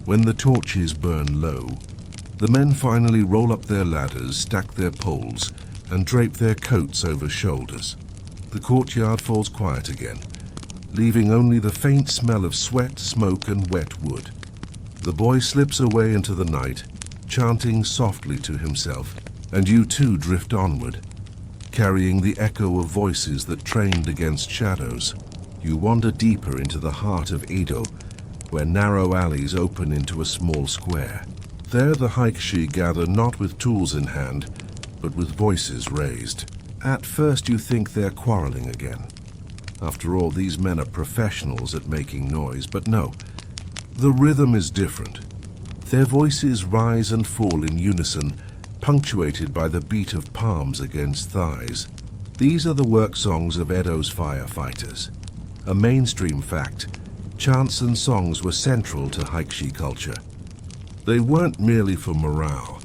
When the torches burn low, the men finally roll up their ladders, stack their poles, and drape their coats over shoulders. The courtyard falls quiet again, leaving only the faint smell of sweat, smoke, and wet wood. The boy slips away into the night, chanting softly to himself, and you too drift onward, carrying the echo of voices that trained against shadows. You wander deeper into the heart of Edo, where narrow alleys open into a small square. There the hikeshi gather not with tools in hand, but with voices raised. At first you think they're quarreling again. After all, these men are professionals at making noise, but no. The rhythm is different. Their voices rise and fall in unison, punctuated by the beat of palms against thighs. These are the work songs of Edo's firefighters. A mainstream fact, chants and songs were central to hikeshi culture. They weren't merely for morale.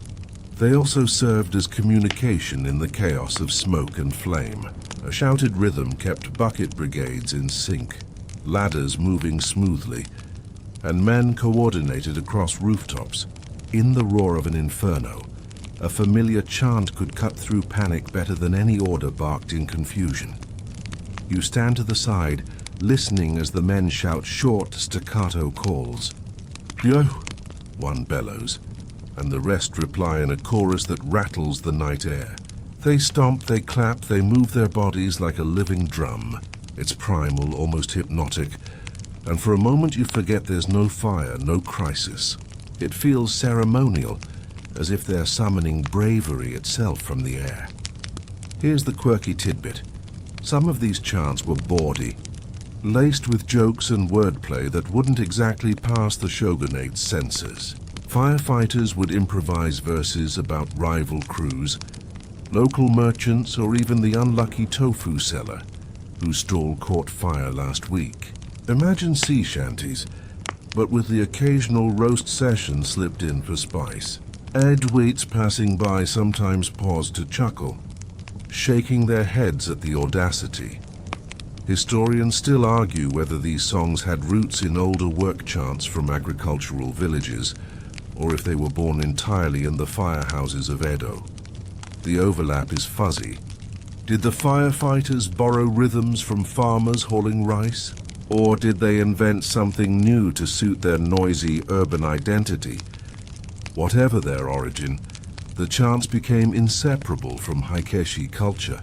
They also served as communication in the chaos of smoke and flame. A shouted rhythm kept bucket brigades in sync, ladders moving smoothly, and men coordinated across rooftops. In the roar of an inferno, a familiar chant could cut through panic better than any order barked in confusion. You stand to the side, listening as the men shout short, staccato calls. "Yo!" one bellows, and the rest reply in a chorus that rattles the night air. They stomp, they clap, they move their bodies like a living drum. It's primal, almost hypnotic, and for a moment you forget there's no fire, no crisis. It feels ceremonial, as if they're summoning bravery itself from the air. Here's the quirky tidbit. Some of these chants were bawdy, laced with jokes and wordplay that wouldn't exactly pass the shogunate's censors. Firefighters would improvise verses about rival crews, local merchants, or even the unlucky tofu seller whose stall caught fire last week. Imagine sea shanties, but with the occasional roast session slipped in for spice. Edgewaits passing by sometimes pause to chuckle, shaking their heads at the audacity. Historians still argue whether these songs had roots in older work chants from agricultural villages, or if they were born entirely in the firehouses of Edo. The overlap is fuzzy. Did the firefighters borrow rhythms from farmers hauling rice? Or did they invent something new to suit their noisy urban identity? Whatever their origin, the chants became inseparable from hikeshi culture.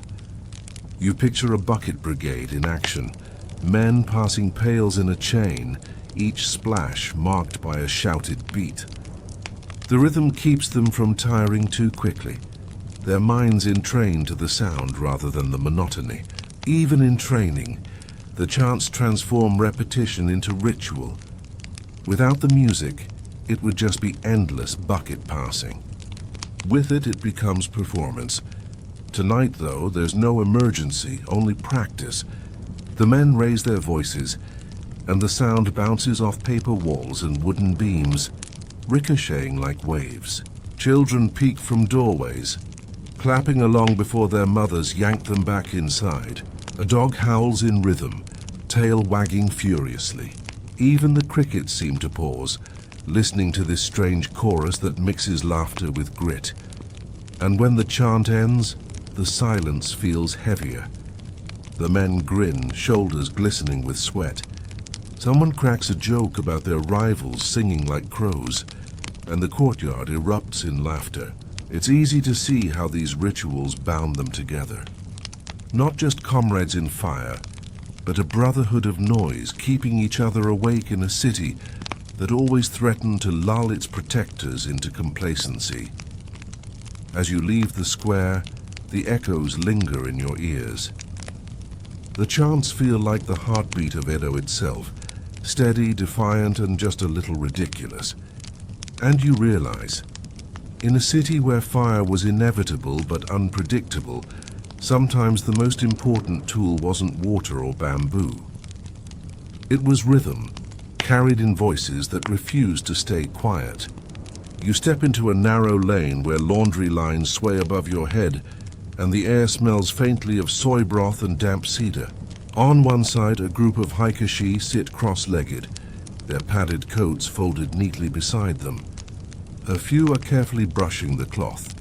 You picture a bucket brigade in action, men passing pails in a chain, each splash marked by a shouted beat. The rhythm keeps them from tiring too quickly, their minds entrained to the sound rather than the monotony. Even in training, the chants transform repetition into ritual. Without the music, it would just be endless bucket passing. With it, it becomes performance. Tonight, though, there's no emergency, only practice. The men raise their voices, and the sound bounces off paper walls and wooden beams, ricocheting like waves. Children peek from doorways, clapping along before their mothers yank them back inside. A dog howls in rhythm, tail wagging furiously. Even the crickets seem to pause, listening to this strange chorus that mixes laughter with grit. And when the chant ends, the silence feels heavier. The men grin, shoulders glistening with sweat. Someone cracks a joke about their rivals singing like crows, and the courtyard erupts in laughter. It's easy to see how these rituals bound them together. Not just comrades in fire, but a brotherhood of noise keeping each other awake in a city that always threatened to lull its protectors into complacency. As you leave the square, the echoes linger in your ears. The chants feel like the heartbeat of Edo itself, steady, defiant, and just a little ridiculous. And you realize, in a city where fire was inevitable but unpredictable, sometimes the most important tool wasn't water or bamboo. It was rhythm, carried in voices that refused to stay quiet. You step into a narrow lane where laundry lines sway above your head, and the air smells faintly of soy broth and damp cedar. On one side, a group of hikeshi sit cross-legged, their padded coats folded neatly beside them. A few are carefully brushing the cloth,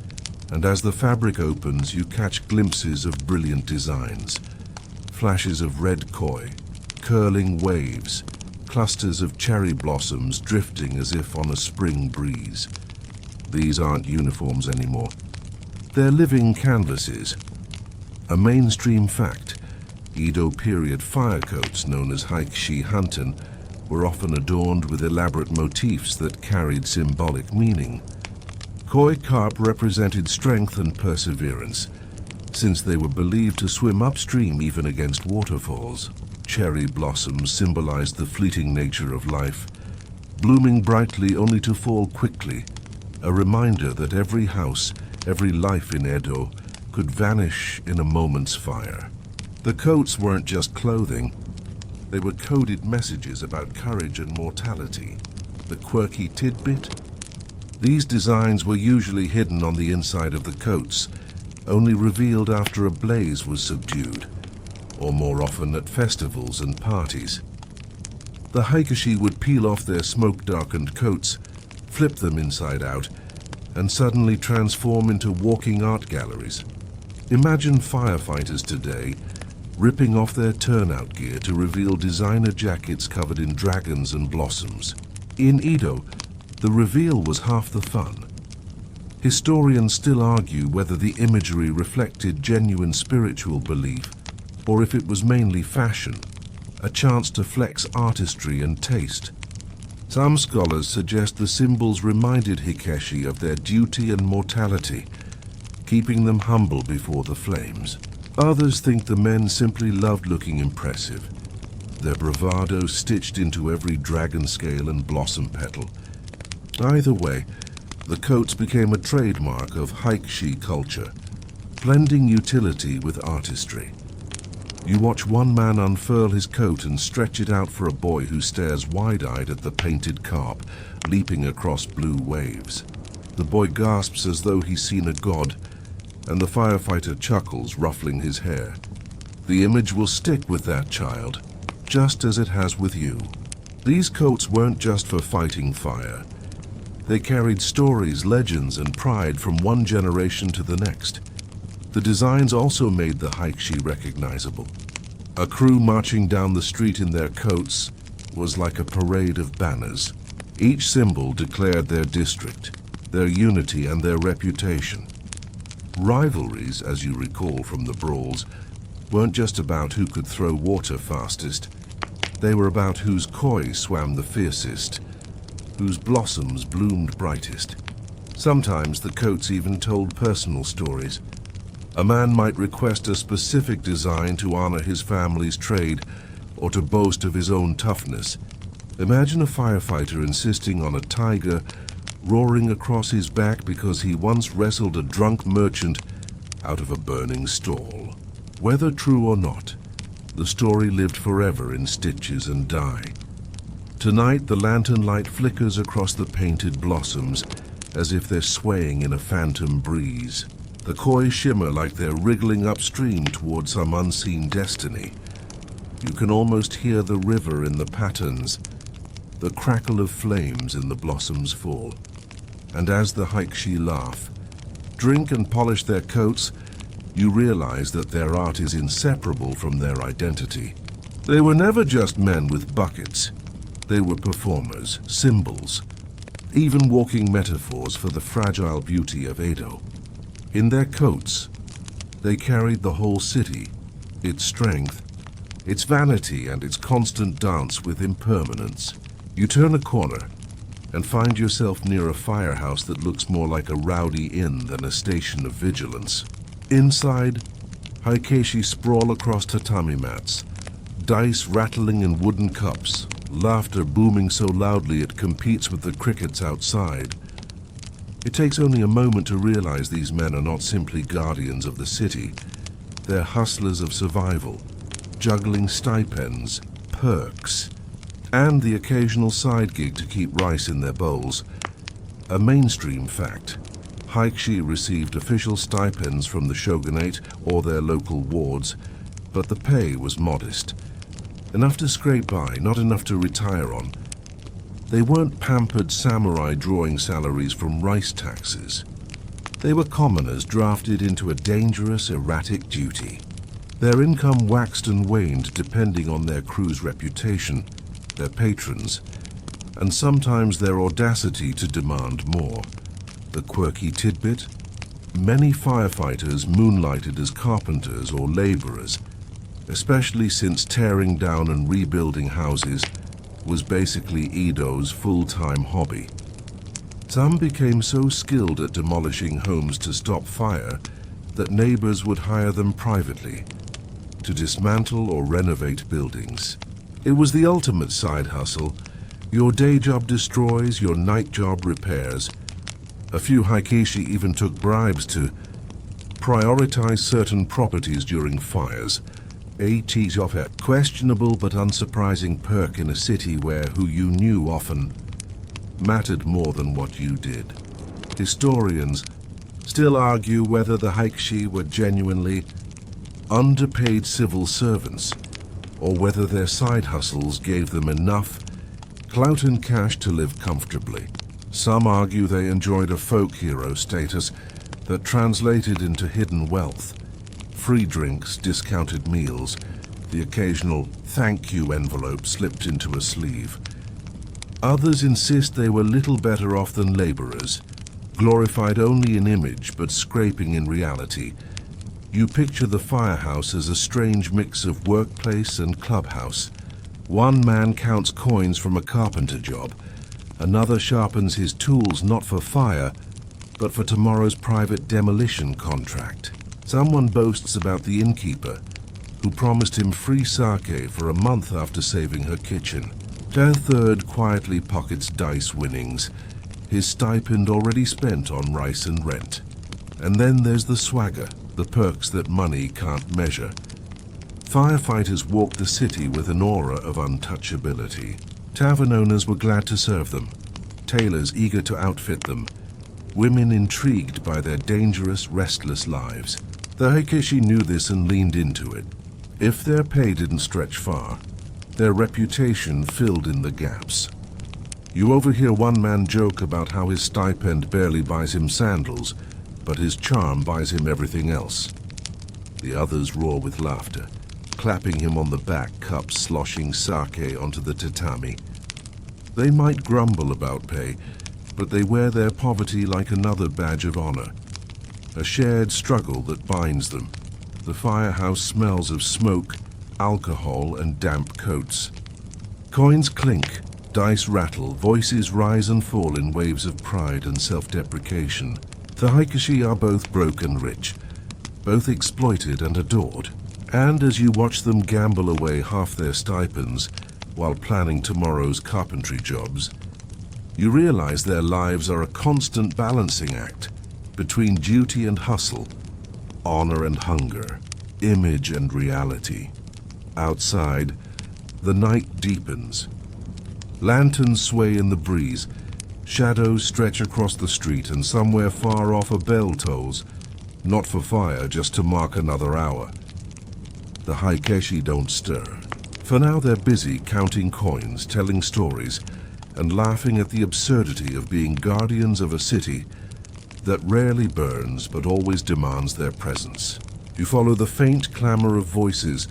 and as the fabric opens, you catch glimpses of brilliant designs. Flashes of red koi, curling waves, clusters of cherry blossoms drifting as if on a spring breeze. These aren't uniforms anymore. They're living canvases. A mainstream fact, Edo period fire coats known as hikeshi hanten were often adorned with elaborate motifs that carried symbolic meaning. Koi carp represented strength and perseverance, since they were believed to swim upstream even against waterfalls. Cherry blossoms symbolized the fleeting nature of life, blooming brightly only to fall quickly, a reminder that every house, every life in Edo could vanish in a moment's fire. The coats weren't just clothing. They were coded messages about courage and mortality. The quirky tidbit? These designs were usually hidden on the inside of the coats, only revealed after a blaze was subdued, or more often at festivals and parties. The hikeshi would peel off their smoke-darkened coats, flip them inside out, and suddenly transform into walking art galleries. Imagine firefighters today ripping off their turnout gear to reveal designer jackets covered in dragons and blossoms. In Edo, the reveal was half the fun. Historians still argue whether the imagery reflected genuine spiritual belief or if it was mainly fashion, a chance to flex artistry and taste. Some scholars suggest the symbols reminded hikeshi of their duty and mortality, keeping them humble before the flames. Others think the men simply loved looking impressive, their bravado stitched into every dragon scale and blossom petal. Either way, the coats became a trademark of hikeshi culture, blending utility with artistry. You watch one man unfurl his coat and stretch it out for a boy who stares wide-eyed at the painted carp leaping across blue waves. The boy gasps as though he's seen a god, and the firefighter chuckles, ruffling his hair. The image will stick with that child, just as it has with you. These coats weren't just for fighting fire. They carried stories, legends, and pride from one generation to the next. The designs also made the hikeshi recognizable. A crew marching down the street in their coats was like a parade of banners. Each symbol declared their district, their unity, and their reputation. Rivalries, as you recall from the brawls, weren't just about who could throw water fastest. They were about whose koi swam the fiercest, whose blossoms bloomed brightest. Sometimes the coats even told personal stories. A man might request a specific design to honor his family's trade or to boast of his own toughness. Imagine a firefighter insisting on a tiger roaring across his back because he once wrestled a drunk merchant out of a burning stall. Whether true or not, the story lived forever in stitches and dye. Tonight, the lantern light flickers across the painted blossoms as if they're swaying in a phantom breeze. The koi shimmer like they're wriggling upstream toward some unseen destiny. You can almost hear the river in the patterns, the crackle of flames in the blossoms' fall. And as the hikeshi laugh, drink and polish their coats, you realize that their art is inseparable from their identity. They were never just men with buckets. They were performers, symbols, even walking metaphors for the fragile beauty of Edo. In their coats, they carried the whole city, its strength, its vanity, and its constant dance with impermanence. You turn a corner and find yourself near a firehouse that looks more like a rowdy inn than a station of vigilance. Inside, hikeshi sprawl across tatami mats, dice rattling in wooden cups, laughter booming so loudly it competes with the crickets outside. It takes only a moment to realize these men are not simply guardians of the city. They're hustlers of survival, juggling stipends, perks, and the occasional side gig to keep rice in their bowls. A mainstream fact. Hikeshi received official stipends from the shogunate or their local wards, but the pay was modest. Enough to scrape by, not enough to retire on. They weren't pampered samurai drawing salaries from rice taxes. They were commoners drafted into a dangerous, erratic duty. Their income waxed and waned depending on their crew's reputation, their patrons, and sometimes their audacity to demand more. The quirky tidbit? Many firefighters moonlighted as carpenters or laborers, especially since tearing down and rebuilding houses was basically Edo's full-time hobby. Some became so skilled at demolishing homes to stop fire that neighbors would hire them privately to dismantle or renovate buildings. It was the ultimate side hustle. Your day job destroys, your night job repairs. A few hikeshi even took bribes to prioritize certain properties during fires. A tease of a questionable but unsurprising perk in a city where who you knew often mattered more than what you did. Historians still argue whether the hikeshi were genuinely underpaid civil servants, or whether their side hustles gave them enough clout and cash to live comfortably. Some argue they enjoyed a folk hero status that translated into hidden wealth. Free drinks, discounted meals, the occasional thank you envelope slipped into a sleeve. Others insist they were little better off than laborers, glorified only in image but scraping in reality. You picture the firehouse as a strange mix of workplace and clubhouse. One man counts coins from a carpenter job. Another sharpens his tools not for fire, but for tomorrow's private demolition contract. Someone boasts about the innkeeper, who promised him free sake for a month after saving her kitchen. A third quietly pockets dice winnings, his stipend already spent on rice and rent. And then there's the swagger, the perks that money can't measure. Firefighters walked the city with an aura of untouchability. Tavern owners were glad to serve them, tailors eager to outfit them, women intrigued by their dangerous, restless lives. The hikeshi knew this and leaned into it. If their pay didn't stretch far, their reputation filled in the gaps. You overhear one man joke about how his stipend barely buys him sandals, but his charm buys him everything else. The others roar with laughter, clapping him on the back, cups sloshing sake onto the tatami. They might grumble about pay, but they wear their poverty like another badge of honor, a shared struggle that binds them. The firehouse smells of smoke, alcohol, and damp coats. Coins clink, dice rattle, voices rise and fall in waves of pride and self-deprecation. The hikeshi are both broke and rich, both exploited and adored. And as you watch them gamble away half their stipends while planning tomorrow's carpentry jobs, you realize their lives are a constant balancing act between duty and hustle, honor and hunger, image and reality. Outside, the night deepens. Lanterns sway in the breeze, shadows stretch across the street, and somewhere far off a bell tolls, not for fire, just to mark another hour. The hikeshi don't stir. For now they're busy counting coins, telling stories, and laughing at the absurdity of being guardians of a city that rarely burns but always demands their presence. You follow the faint clamor of voices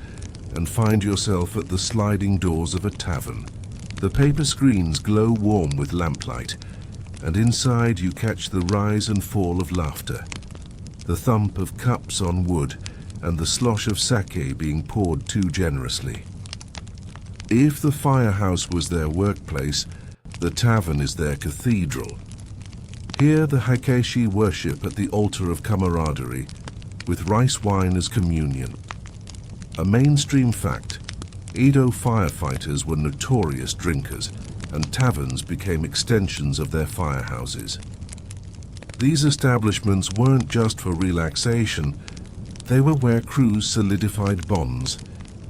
and find yourself at the sliding doors of a tavern. The paper screens glow warm with lamplight, and inside you catch the rise and fall of laughter, the thump of cups on wood, and the slosh of sake being poured too generously. If the firehouse was their workplace, the tavern is their cathedral. Here the hikeshi worship at the altar of camaraderie, with rice wine as communion. A mainstream fact, Edo Firefighters were notorious drinkers, and taverns became extensions of their firehouses. These establishments weren't just for relaxation, they were where crews solidified bonds,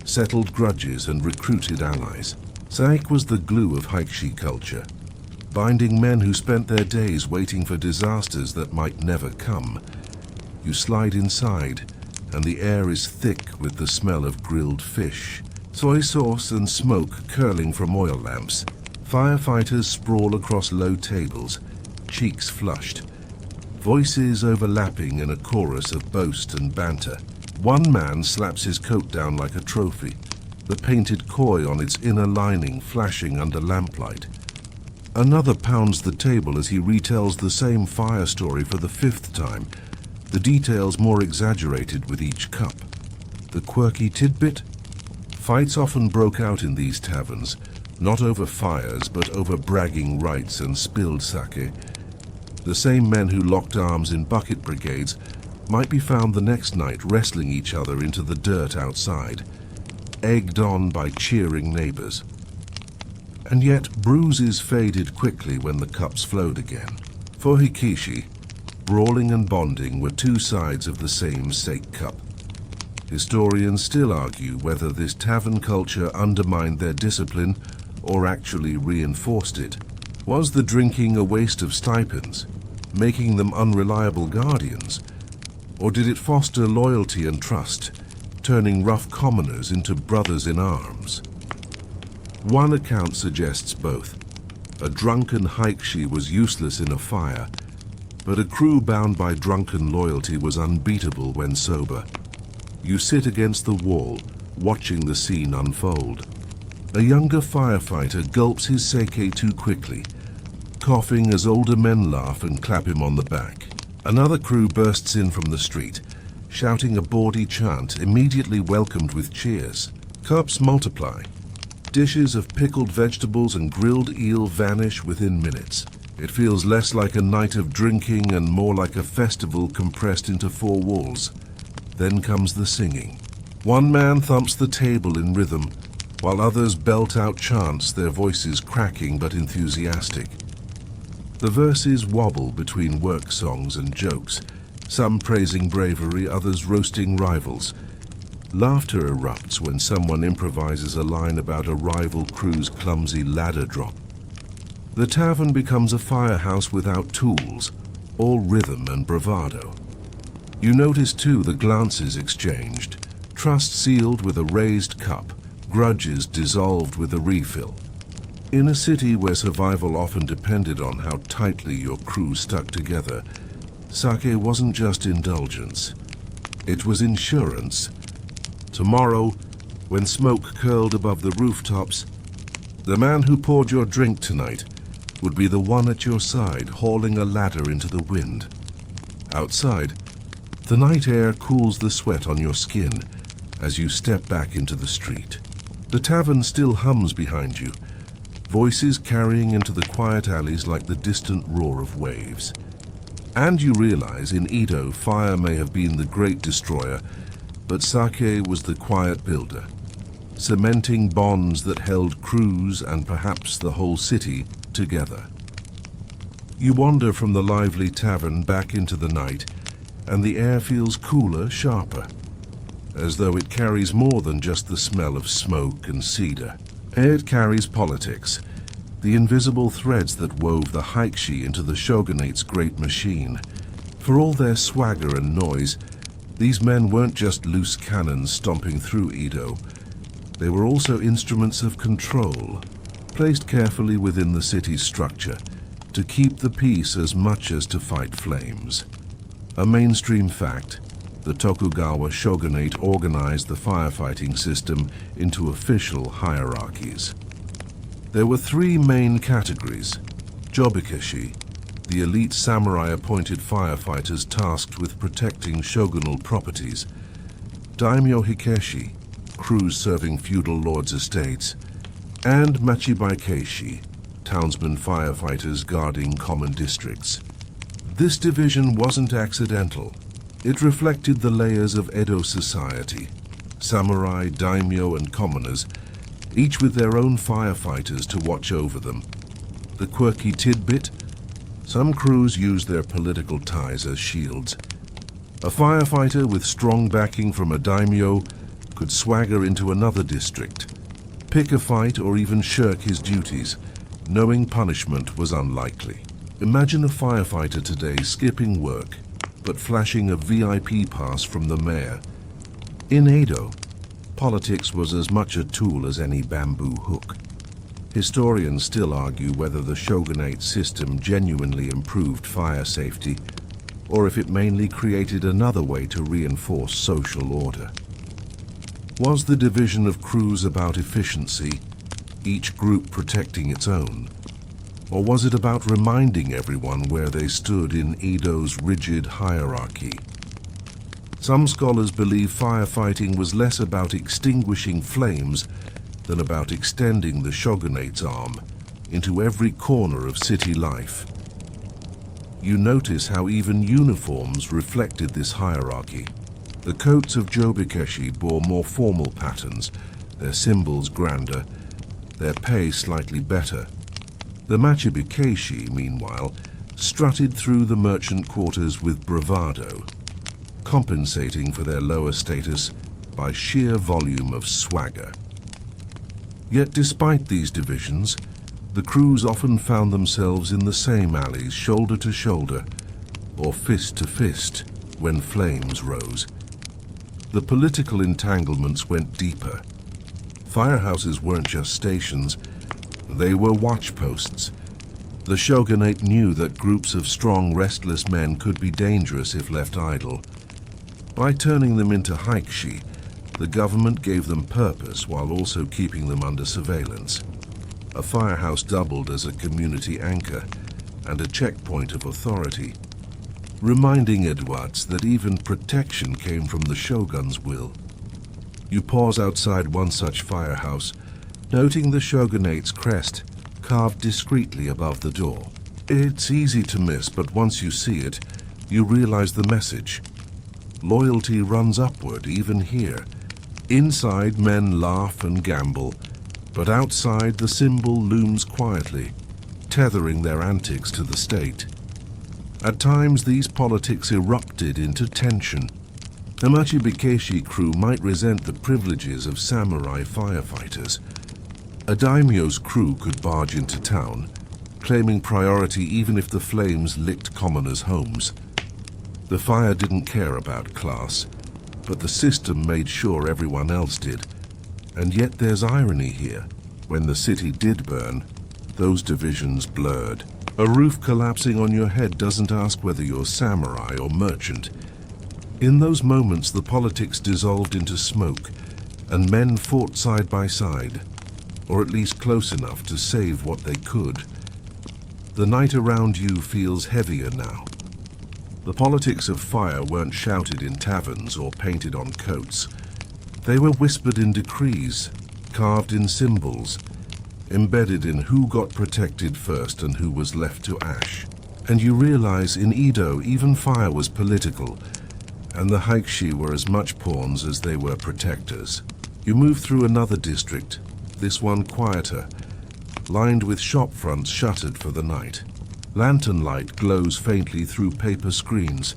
settled grudges, and recruited allies. Sake was the glue of hikeshi culture, binding men who spent their days waiting for disasters that might never come. You slide inside, and the air is thick with the smell of grilled fish, soy sauce and smoke curling from oil lamps. Firefighters sprawl across low tables, cheeks flushed, voices overlapping in a chorus of boast and banter. One man slaps his coat down like a trophy, the painted koi on its inner lining flashing under lamplight. Another pounds the table as he retells the same fire story for the 5th time, the details more exaggerated with each cup. The quirky tidbit? Fights often broke out in these taverns, not over fires, but over bragging rights and spilled sake. The same men who locked arms in bucket brigades might be found the next night wrestling each other into the dirt outside, egged on by cheering neighbors. And yet bruises faded quickly when the cups flowed again. For hikeshi, brawling and bonding were two sides of the same sake cup. Historians still argue whether this tavern culture undermined their discipline or actually reinforced it. Was the drinking a waste of stipends, making them unreliable guardians? Or did it foster loyalty and trust, turning rough commoners into brothers in arms? One account suggests both. A drunken hikeshi was useless in a fire, but a crew bound by drunken loyalty was unbeatable when sober. You sit against the wall, watching the scene unfold. A younger firefighter gulps his sake too quickly, coughing as older men laugh and clap him on the back. Another crew bursts in from the street, shouting a bawdy chant, immediately welcomed with cheers. Cups multiply. Dishes of pickled vegetables and grilled eel vanish within minutes. It feels less like a night of drinking and more like a festival compressed into four walls. Then comes the singing. One man thumps the table in rhythm, while others belt out chants, their voices cracking but enthusiastic. The verses wobble between work songs and jokes, some praising bravery, others roasting rivals. Laughter erupts when someone improvises a line about a rival crew's clumsy ladder drop. The tavern becomes a firehouse without tools, all rhythm and bravado. You notice too the glances exchanged, trust sealed with a raised cup, grudges dissolved with a refill. In a city where survival often depended on how tightly your crew stuck together, sake wasn't just indulgence. It was insurance. Tomorrow, when smoke curled above the rooftops, the man who poured your drink tonight would be the one at your side, hauling a ladder into the wind. Outside, the night air cools the sweat on your skin as you step back into the street. The tavern still hums behind you, voices carrying into the quiet alleys like the distant roar of waves. And you realize in Edo, fire may have been the great destroyer, but sake was the quiet builder, cementing bonds that held crews and perhaps the whole city together. You wander from the lively tavern back into the night, and the air feels cooler, sharper, as though it carries more than just the smell of smoke and cedar. It carries politics, the invisible threads that wove the hikeshi into the shogunate's great machine. For all their swagger and noise, these men weren't just loose cannons stomping through Edo. They were also instruments of control, placed carefully within the city's structure, to keep the peace as much as to fight flames. A mainstream fact, the Tokugawa shogunate organized the firefighting system into official hierarchies. There were three main categories: jobikeshi, the elite samurai-appointed firefighters tasked with protecting shogunal properties; daimyo hikeshi, crews serving feudal lords' estates; and machibaikeshi, townsmen firefighters guarding common districts. This division wasn't accidental. It reflected the layers of Edo society: samurai, daimyo, and commoners, each with their own firefighters to watch over them. The quirky tidbit: some crews used their political ties as shields. A firefighter with strong backing from a daimyo could swagger into another district, pick a fight, or even shirk his duties, knowing punishment was unlikely. Imagine a firefighter today skipping work, but flashing a VIP pass from the mayor. In Edo, politics was as much a tool as any bamboo hook. Historians still argue whether the shogunate system genuinely improved fire safety, or if it mainly created another way to reinforce social order. Was the division of crews about efficiency, each group protecting its own? Or was it about reminding everyone where they stood in Edo's rigid hierarchy? Some scholars believe firefighting was less about extinguishing flames than about extending the shogunate's arm into every corner of city life. You notice how even uniforms reflected this hierarchy. The coats of jobikeshi bore more formal patterns, their symbols grander, their pay slightly better. The machibakeshi, meanwhile, strutted through the merchant quarters with bravado, compensating for their lower status by sheer volume of swagger. Yet despite these divisions, the crews often found themselves in the same alleys, shoulder to shoulder, or fist to fist, when flames rose. The political entanglements went deeper. Firehouses weren't just stations, they were watch posts, The shogunate knew that groups of strong, restless men could be dangerous if left idle. By turning them into hikeshi, the government gave them purpose while also keeping them under surveillance. A firehouse doubled as a community anchor and a checkpoint of authority, reminding Edwards that even protection came from the shogun's will. You pause outside one such firehouse, noting the shogunate's crest carved discreetly above the door. It's easy to miss, but once you see it, you realize the message. Loyalty runs upward, even here. Inside, men laugh and gamble, but outside, the symbol looms quietly, tethering their antics to the state. At times, these politics erupted into tension. The Machibikeshi crew might resent the privileges of samurai firefighters. A daimyo's crew could barge into town, claiming priority even if the flames licked commoners' homes. The fire didn't care about class, but the system made sure everyone else did. And yet there's irony here. When the city did burn, those divisions blurred. A roof collapsing on your head doesn't ask whether you're samurai or merchant. In those moments, the politics dissolved into smoke, and men fought side by side, or at least close enough to save what they could. The night around you feels heavier now. The politics of fire weren't shouted in taverns or painted on coats. They were whispered in decrees, carved in symbols, embedded in who got protected first and who was left to ash. And you realize in Edo, even fire was political, and the hikeshi were as much pawns as they were protectors. You move through another district, this one quieter, lined with shop fronts shuttered for the night. Lantern light glows faintly through paper screens,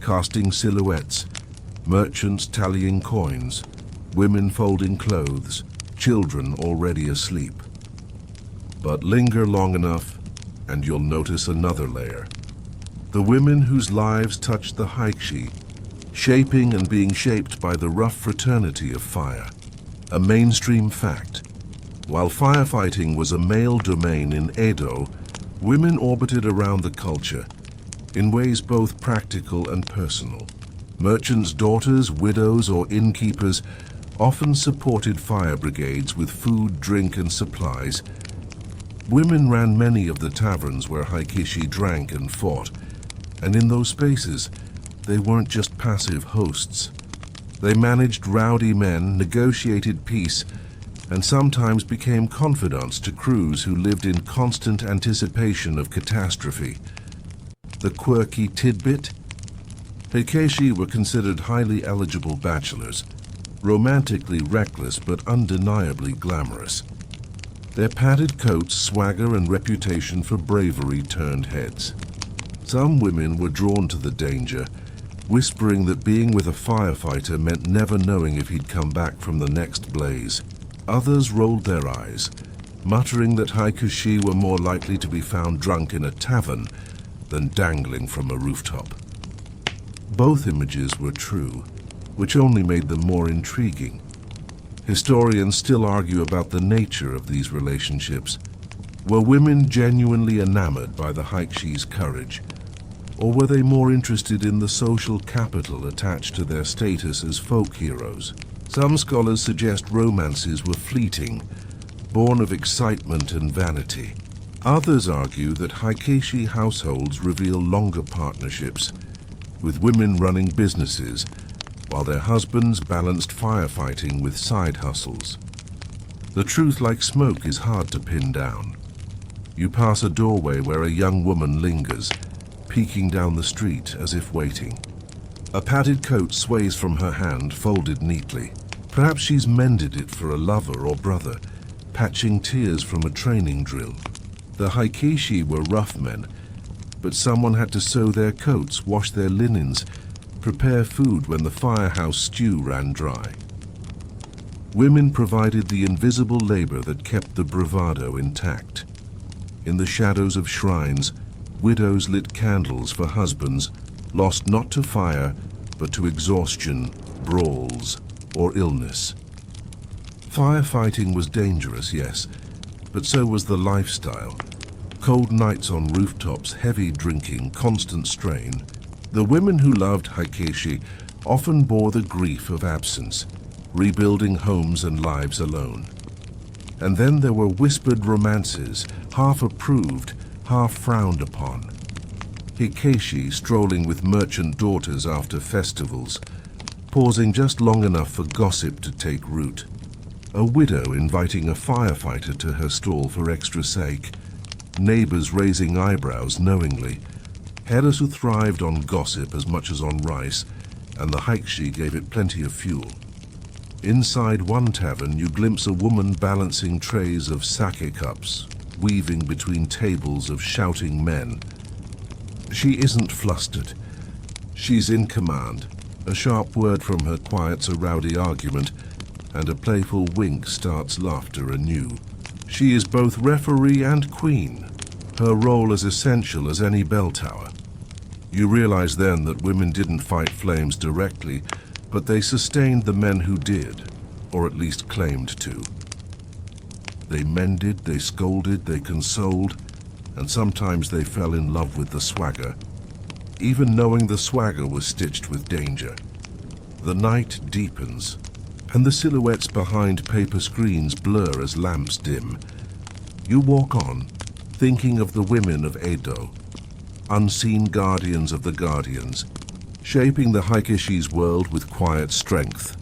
casting silhouettes, merchants tallying coins, women folding clothes, children already asleep. But linger long enough, and you'll notice another layer. The women whose lives touched the hikeshi, shaping and being shaped by the rough fraternity of fire. A mainstream fact. While firefighting was a male domain in Edo, women orbited around the culture, in ways both practical and personal. Merchants' daughters, widows, or innkeepers often supported fire brigades with food, drink, and supplies. Women ran many of the taverns where hikeshi drank and fought, and in those spaces, they weren't just passive hosts. They managed rowdy men, negotiated peace, and sometimes became confidants to crews who lived in constant anticipation of catastrophe. The quirky tidbit? Hikeshi were considered highly eligible bachelors, romantically reckless but undeniably glamorous. Their padded coats, swagger, and reputation for bravery turned heads. Some women were drawn to the danger, whispering that being with a firefighter meant never knowing if he'd come back from the next blaze. Others rolled their eyes, muttering that hikeshi were more likely to be found drunk in a tavern than dangling from a rooftop. Both images were true, which only made them more intriguing. Historians still argue about the nature of these relationships. Were women genuinely enamored by the hikeshi's courage, or were they more interested in the social capital attached to their status as folk heroes? Some scholars suggest romances were fleeting, born of excitement and vanity. Others argue that hikeshi households reveal longer partnerships, with women running businesses, while their husbands balanced firefighting with side hustles. The truth, like smoke, is hard to pin down. You pass a doorway where a young woman lingers, peeking down the street as if waiting. A padded coat sways from her hand, folded neatly. Perhaps she's mended it for a lover or brother, patching tears from a training drill. The hikeshi were rough men, but someone had to sew their coats, wash their linens, prepare food when the firehouse stew ran dry. Women provided the invisible labor that kept the bravado intact. In the shadows of shrines, widows lit candles for husbands, lost not to fire, but to exhaustion, brawls, or illness. Firefighting was dangerous, yes, but so was the lifestyle. Cold nights on rooftops, heavy drinking, constant strain. The women who loved hikeshi often bore the grief of absence, rebuilding homes and lives alone. And then there were whispered romances, half approved, half frowned upon. Hikeshi strolling with merchant daughters after festivals, pausing just long enough for gossip to take root. A widow inviting a firefighter to her stall for extra sake. Neighbors raising eyebrows knowingly. Headers who thrived on gossip as much as on rice, and the hikeshi gave it plenty of fuel. Inside one tavern, you glimpse a woman balancing trays of sake cups, weaving between tables of shouting men. She isn't flustered. She's in command. A sharp word from her quiets a rowdy argument, and a playful wink starts laughter anew. She is both referee and queen, her role as essential as any bell tower. You realize then that women didn't fight flames directly, but they sustained the men who did, or at least claimed to. They mended, they scolded, they consoled, and sometimes they fell in love with the swagger, even knowing the swagger was stitched with danger. The night deepens, and the silhouettes behind paper screens blur as lamps dim. You walk on, thinking of the women of Edo, unseen guardians of the guardians, shaping the hikeshi's world with quiet strength,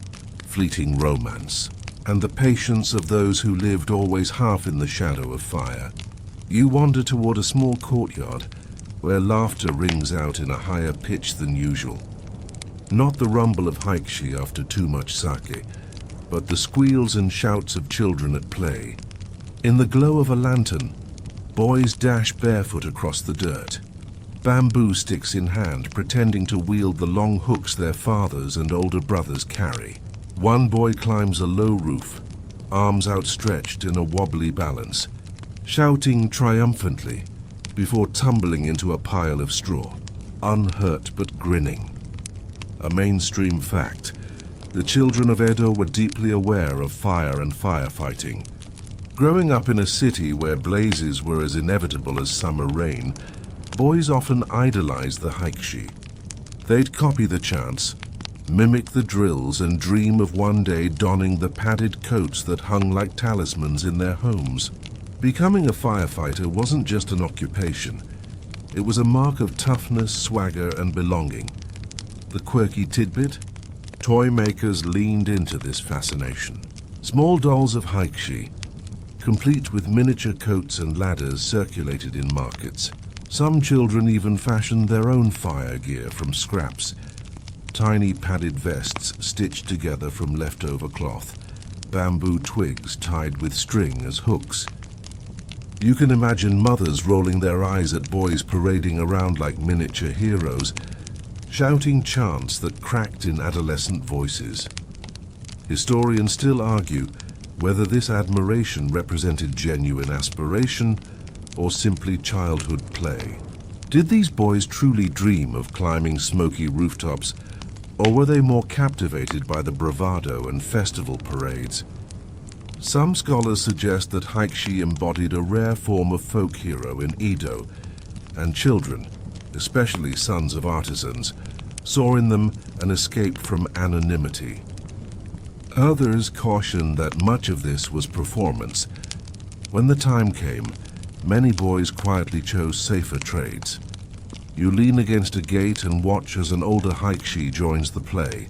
fleeting romance, and the patience of those who lived always half in the shadow of fire. You wander toward a small courtyard where laughter rings out in a higher pitch than usual. Not the rumble of hikeshi after too much sake, but the squeals and shouts of children at play. In the glow of a lantern, boys dash barefoot across the dirt, bamboo sticks in hand, pretending to wield the long hooks their fathers and older brothers carry. One boy climbs a low roof, arms outstretched in a wobbly balance, shouting triumphantly before tumbling into a pile of straw, unhurt but grinning. A mainstream fact, the children of Edo were deeply aware of fire and firefighting. Growing up in a city where blazes were as inevitable as summer rain, boys often idolized the hikeshi. They'd copy the chants, mimic the drills, and dream of one day donning the padded coats that hung like talismans in their homes. Becoming a firefighter wasn't just an occupation. It was a mark of toughness, swagger, and belonging. The quirky tidbit? Toy makers leaned into this fascination. Small dolls of hikeshi, complete with miniature coats and ladders, circulated in markets. Some children even fashioned their own fire gear from scraps, tiny padded vests stitched together from leftover cloth, bamboo twigs tied with string as hooks. You can imagine mothers rolling their eyes at boys parading around like miniature heroes, shouting chants that cracked in adolescent voices. Historians still argue whether this admiration represented genuine aspiration or simply childhood play. Did these boys truly dream of climbing smoky rooftops, or were they more captivated by the bravado and festival parades? Some scholars suggest that hikeshi embodied a rare form of folk hero in Edo, and children, especially sons of artisans, saw in them an escape from anonymity. Others caution that much of this was performance. When the time came, many boys quietly chose safer trades. You lean against a gate and watch as an older hikeshi joins the play.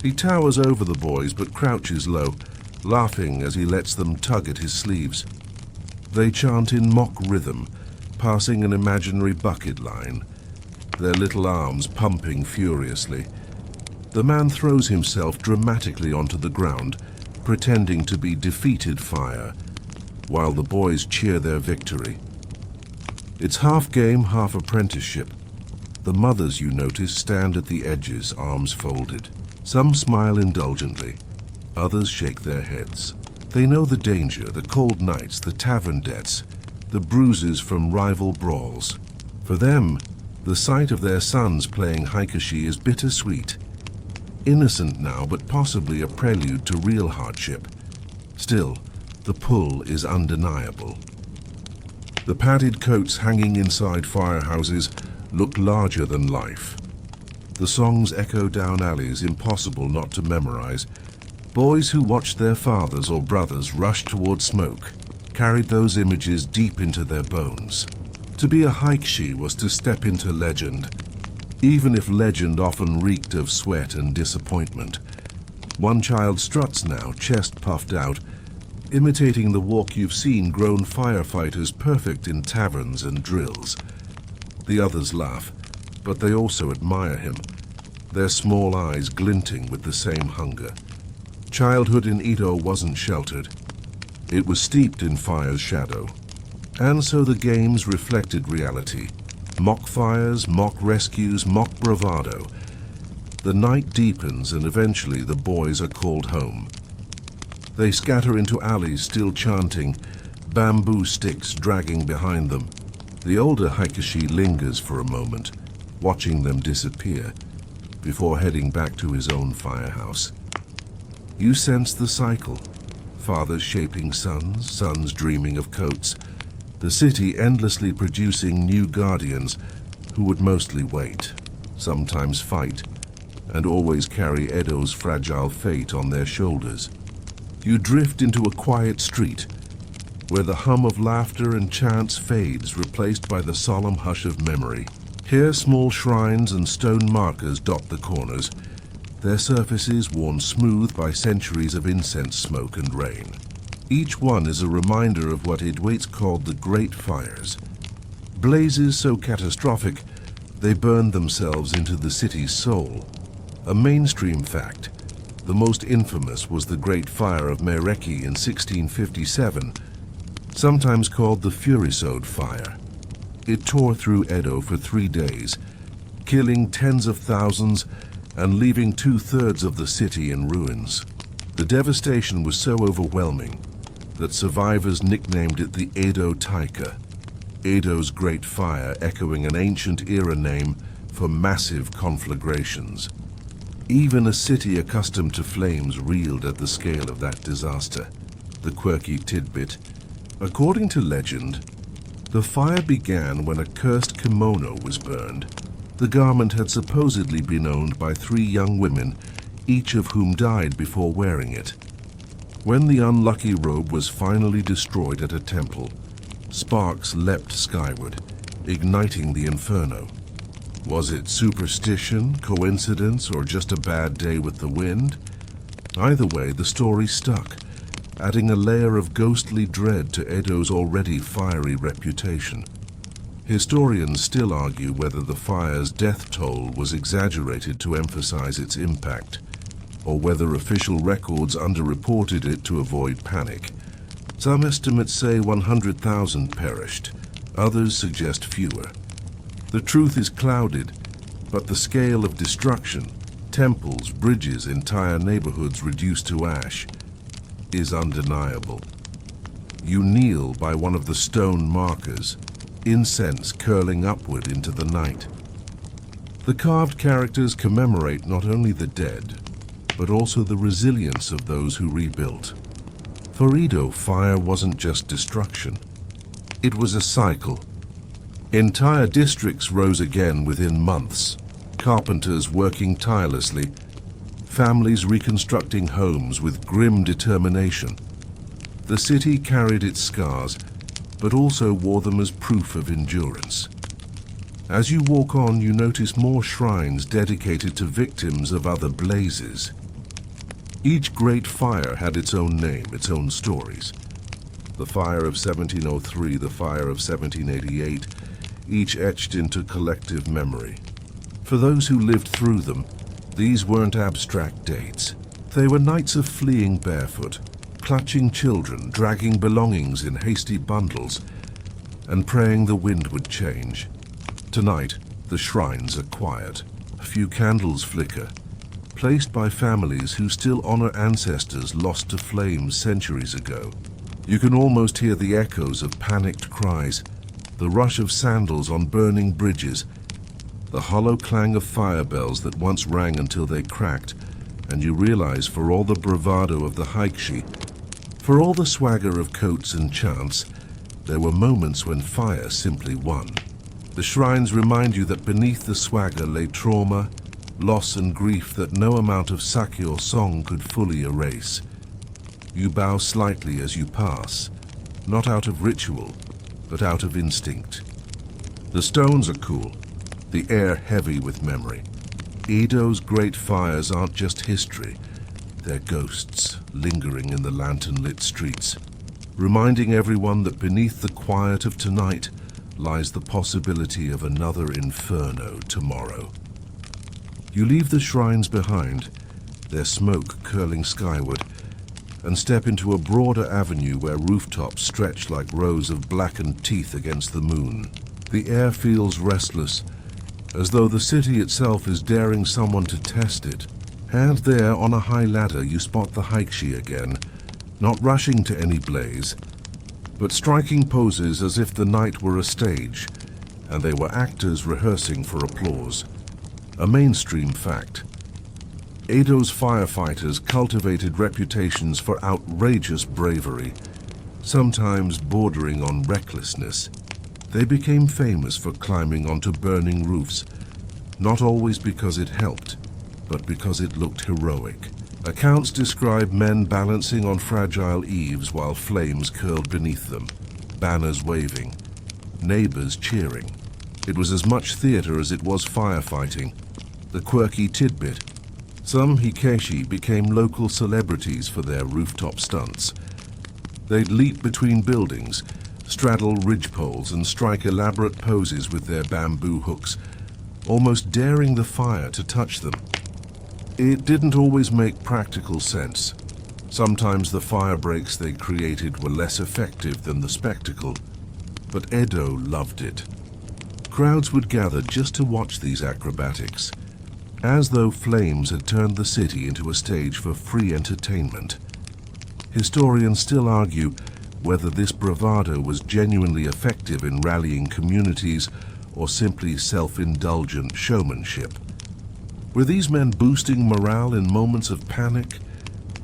He towers over the boys but crouches low, laughing as he lets them tug at his sleeves. They chant in mock rhythm, passing an imaginary bucket line, their little arms pumping furiously. The man throws himself dramatically onto the ground, pretending to be defeated fire, while the boys cheer their victory. It's half game, half apprenticeship. The mothers, you notice, stand at the edges, arms folded. Some smile indulgently, others shake their heads. They know the danger, the cold nights, the tavern debts, the bruises from rival brawls. For them, the sight of their sons playing hikeshi is bittersweet. Innocent now, but possibly a prelude to real hardship. Still, the pull is undeniable. The padded coats hanging inside firehouses looked larger than life. The songs echo down alleys impossible not to memorize. Boys who watched their fathers or brothers rush toward smoke carried those images deep into their bones. To be a hikeshi was to step into legend, even if legend often reeked of sweat and disappointment. One child struts now, chest puffed out, imitating the walk you've seen grown firefighters perfect in taverns and drills. The others laugh, but they also admire him, their small eyes glinting with the same hunger. Childhood in Edo wasn't sheltered. It was steeped in fire's shadow. And so the games reflected reality. Mock fires, mock rescues, mock bravado. The night deepens and eventually the boys are called home. They scatter into alleys still chanting, bamboo sticks dragging behind them. The older hikeshi lingers for a moment, watching them disappear, before heading back to his own firehouse. You sense the cycle. Fathers shaping sons, sons dreaming of coats. The city endlessly producing new guardians who would mostly wait, sometimes fight, and always carry Edo's fragile fate on their shoulders. You drift into a quiet street, where the hum of laughter and chants fades, replaced by the solemn hush of memory. Here small shrines and stone markers dot the corners, their surfaces worn smooth by centuries of incense smoke and rain. Each one is a reminder of what Idwaits called the Great Fires. Blazes so catastrophic, they burned themselves into the city's soul. A mainstream fact, the most infamous was the Great Fire of Mereki in 1657, sometimes called the Furisode Fire. It tore through Edo for 3 days, killing tens of thousands and leaving 2/3 of the city in ruins. The devastation was so overwhelming that survivors nicknamed it the Edo Taika, Edo's Great Fire, echoing an ancient era name for massive conflagrations. Even a city accustomed to flames reeled at the scale of that disaster. The quirky tidbit: according to legend, the fire began when a cursed kimono was burned. The garment had supposedly been owned by 3 young women, each of whom died before wearing it. When the unlucky robe was finally destroyed at a temple, sparks leapt skyward, igniting the inferno. Was it superstition, coincidence, or just a bad day with the wind? Either way, the story stuck, adding a layer of ghostly dread to Edo's already fiery reputation. Historians still argue whether the fire's death toll was exaggerated to emphasize its impact, or whether official records underreported it to avoid panic. Some estimates say 100,000 perished, others suggest fewer. The truth is clouded, but the scale of destruction, temples, bridges, entire neighborhoods reduced to ash, is undeniable. You kneel by one of the stone markers, incense curling upward into the night. The carved characters commemorate not only the dead, but also the resilience of those who rebuilt. For Edo, fire wasn't just destruction. It was a cycle. Entire districts rose again within months, carpenters working tirelessly, families reconstructing homes with grim determination. The city carried its scars, but also wore them as proof of endurance. As you walk on, you notice more shrines dedicated to victims of other blazes. Each great fire had its own name, its own stories. The fire of 1703, the fire of 1788, each etched into collective memory. For those who lived through them, these weren't abstract dates. They were nights of fleeing barefoot, clutching children, dragging belongings in hasty bundles, and praying the wind would change. Tonight, the shrines are quiet. A few candles flicker, placed by families who still honor ancestors lost to flames centuries ago. You can almost hear the echoes of panicked cries, the rush of sandals on burning bridges, the hollow clang of fire bells that once rang until they cracked, and you realize for all the bravado of the hikeshi, for all the swagger of coats and chants, there were moments when fire simply won. The shrines remind you that beneath the swagger lay trauma, loss and grief that no amount of sake or song could fully erase. You bow slightly as you pass, not out of ritual, but out of instinct. The stones are cool, the air heavy with memory. Edo's great fires aren't just history, they're ghosts lingering in the lantern-lit streets, reminding everyone that beneath the quiet of tonight lies the possibility of another inferno tomorrow. You leave the shrines behind, their smoke curling skyward, and step into a broader avenue where rooftops stretch like rows of blackened teeth against the moon. The air feels restless, as though the city itself is daring someone to test it. And there, on a high ladder, you spot the hikeshi again, not rushing to any blaze, but striking poses as if the night were a stage, and they were actors rehearsing for applause. A mainstream fact. Edo's firefighters cultivated reputations for outrageous bravery, sometimes bordering on recklessness. They became famous for climbing onto burning roofs, not always because it helped, but because it looked heroic. Accounts describe men balancing on fragile eaves while flames curled beneath them, banners waving, neighbors cheering. It was as much theater as it was firefighting. The quirky tidbit: some hikeshi became local celebrities for their rooftop stunts. They'd leap between buildings, straddle ridgepoles, and strike elaborate poses with their bamboo hooks, almost daring the fire to touch them. It didn't always make practical sense. Sometimes the fire breaks they created were less effective than the spectacle, but Edo loved it. Crowds would gather just to watch these acrobatics, as though flames had turned the city into a stage for free entertainment. Historians still argue whether this bravado was genuinely effective in rallying communities or simply self-indulgent showmanship. Were these men boosting morale in moments of panic,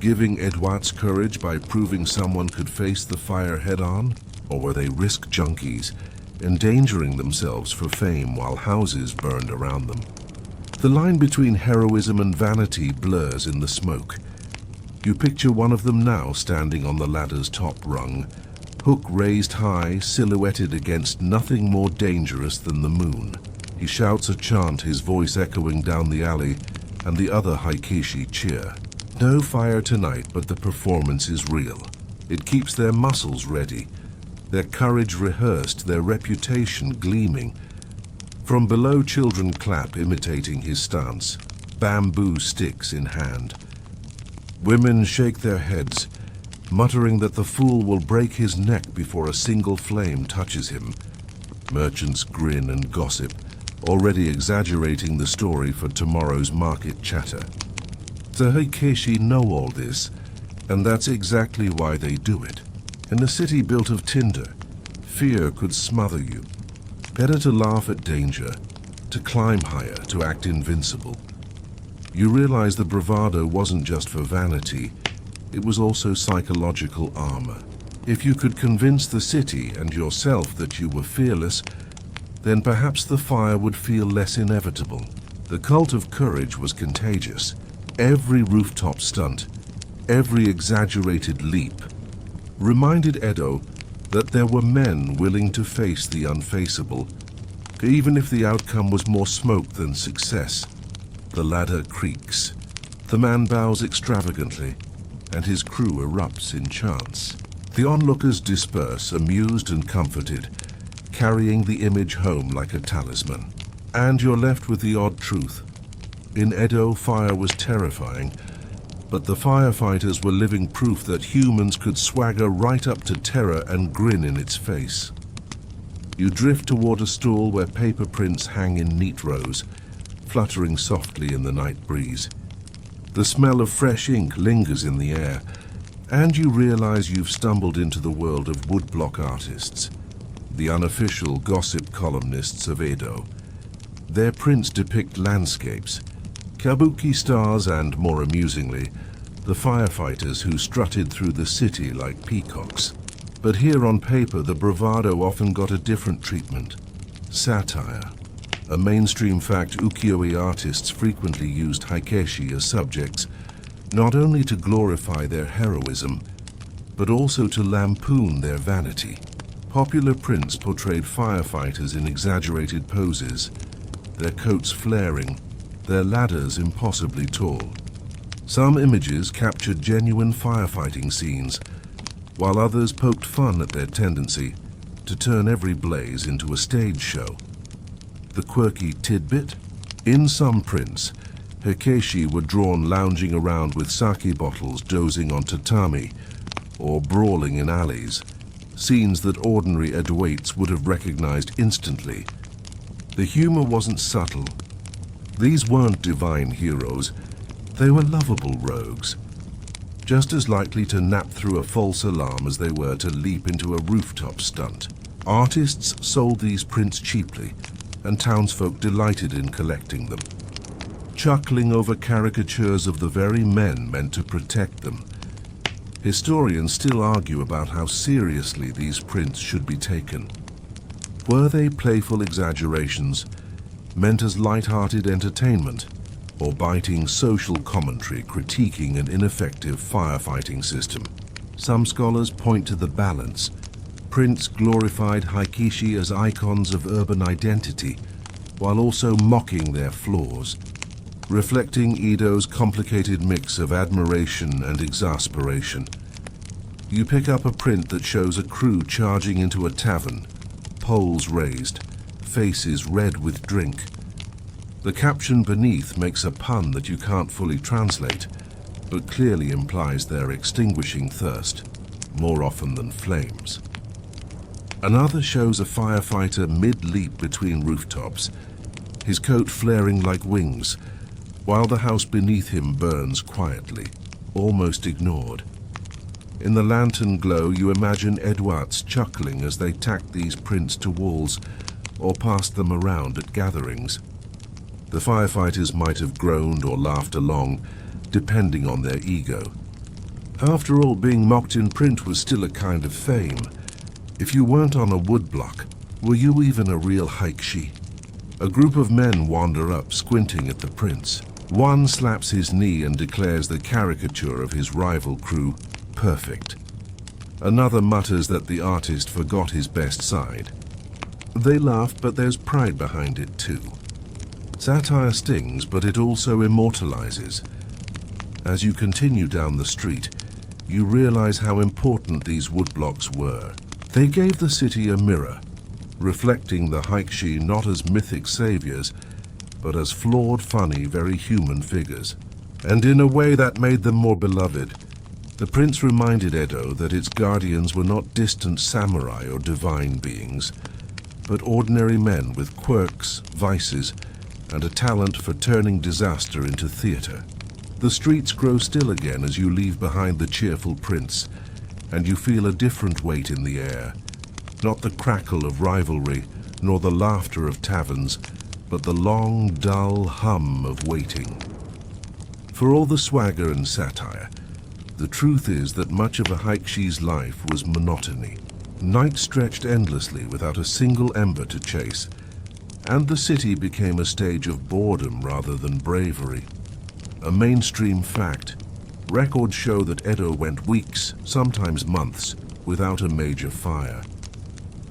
giving Edouard's courage by proving someone could face the fire head-on? Or were they risk junkies, endangering themselves for fame while houses burned around them? The line between heroism and vanity blurs in the smoke. You picture one of them now standing on the ladder's top rung, hook raised high, silhouetted against nothing more dangerous than the moon. He shouts a chant, his voice echoing down the alley, and the other hikeshi cheer. No fire tonight, but the performance is real. It keeps their muscles ready, their courage rehearsed, their reputation gleaming. From below, children clap, imitating his stance, bamboo sticks in hand. Women shake their heads, muttering that the fool will break his neck before a single flame touches him. Merchants grin and gossip, already exaggerating the story for tomorrow's market chatter. The hikeshi know all this, and that's exactly why they do it. In a city built of tinder, fear could smother you. Better to laugh at danger, to climb higher, to act invincible. You realize the bravado wasn't just for vanity, it was also psychological armor. If you could convince the city and yourself that you were fearless, then perhaps the fire would feel less inevitable. The cult of courage was contagious. Every rooftop stunt, every exaggerated leap, reminded Edo that there were men willing to face the unfaceable, even if the outcome was more smoke than success. The ladder creaks. The man bows extravagantly, and his crew erupts in chants. The onlookers disperse, amused and comforted, carrying the image home like a talisman. And you're left with the odd truth. In Edo, fire was terrifying, but the firefighters were living proof that humans could swagger right up to terror and grin in its face. You drift toward a stall where paper prints hang in neat rows, fluttering softly in the night breeze. The smell of fresh ink lingers in the air, and you realize you've stumbled into the world of woodblock artists, the unofficial gossip columnists of Edo. Their prints depict landscapes, kabuki stars, and, more amusingly, the firefighters who strutted through the city like peacocks. But here on paper, the bravado often got a different treatment. Satire. A mainstream fact, ukiyo-e artists frequently used hikeshi as subjects, not only to glorify their heroism, but also to lampoon their vanity. Popular prints portrayed firefighters in exaggerated poses, their coats flaring, their ladders impossibly tall. Some images captured genuine firefighting scenes, while others poked fun at their tendency to turn every blaze into a stage show. The quirky tidbit? In some prints, hikeshi were drawn lounging around with sake bottles dozing on tatami, or brawling in alleys, scenes that ordinary Edoites would have recognized instantly. The humor wasn't subtle. These weren't divine heroes, they were lovable rogues, just as likely to nap through a false alarm as they were to leap into a rooftop stunt. Artists sold these prints cheaply, and townsfolk delighted in collecting them, chuckling over caricatures of the very men meant to protect them. Historians still argue about how seriously these prints should be taken. Were they playful exaggerations, meant as light-hearted entertainment, or biting social commentary critiquing an ineffective firefighting system? Some scholars point to the balance. Prints glorified hikeshi as icons of urban identity, while also mocking their flaws, reflecting Edo's complicated mix of admiration and exasperation. You pick up a print that shows a crew charging into a tavern, poles raised, faces red with drink. The caption beneath makes a pun that you can't fully translate, but clearly implies they're extinguishing thirst, more often than flames. Another shows a firefighter mid-leap between rooftops, his coat flaring like wings, while the house beneath him burns quietly, almost ignored. In the lantern glow, you imagine Edoites chuckling as they tacked these prints to walls or passed them around at gatherings. The firefighters might have groaned or laughed along, depending on their ego. After all, being mocked in print was still a kind of fame. If you weren't on a woodblock, were you even a real hikeshi? A group of men wander up, squinting at the prints. One slaps his knee and declares the caricature of his rival crew perfect. Another mutters that the artist forgot his best side. They laugh, but there's pride behind it too. Satire stings, but it also immortalizes. As you continue down the street, you realize how important these woodblocks were. They gave the city a mirror, reflecting the hikeshi not as mythic saviors, but as flawed, funny, very human figures. And in a way that made them more beloved. The prince reminded Edo that its guardians were not distant samurai or divine beings, but ordinary men with quirks, vices, and a talent for turning disaster into theater. The streets grow still again as you leave behind the cheerful prince, and you feel a different weight in the air. Not the crackle of rivalry, nor the laughter of taverns, but the long, dull hum of waiting. For all the swagger and satire, the truth is that much of a hikeshi's life was monotony. Night stretched endlessly without a single ember to chase, and the city became a stage of boredom rather than bravery. A mainstream fact. Records show that Edo went weeks, sometimes months, without a major fire.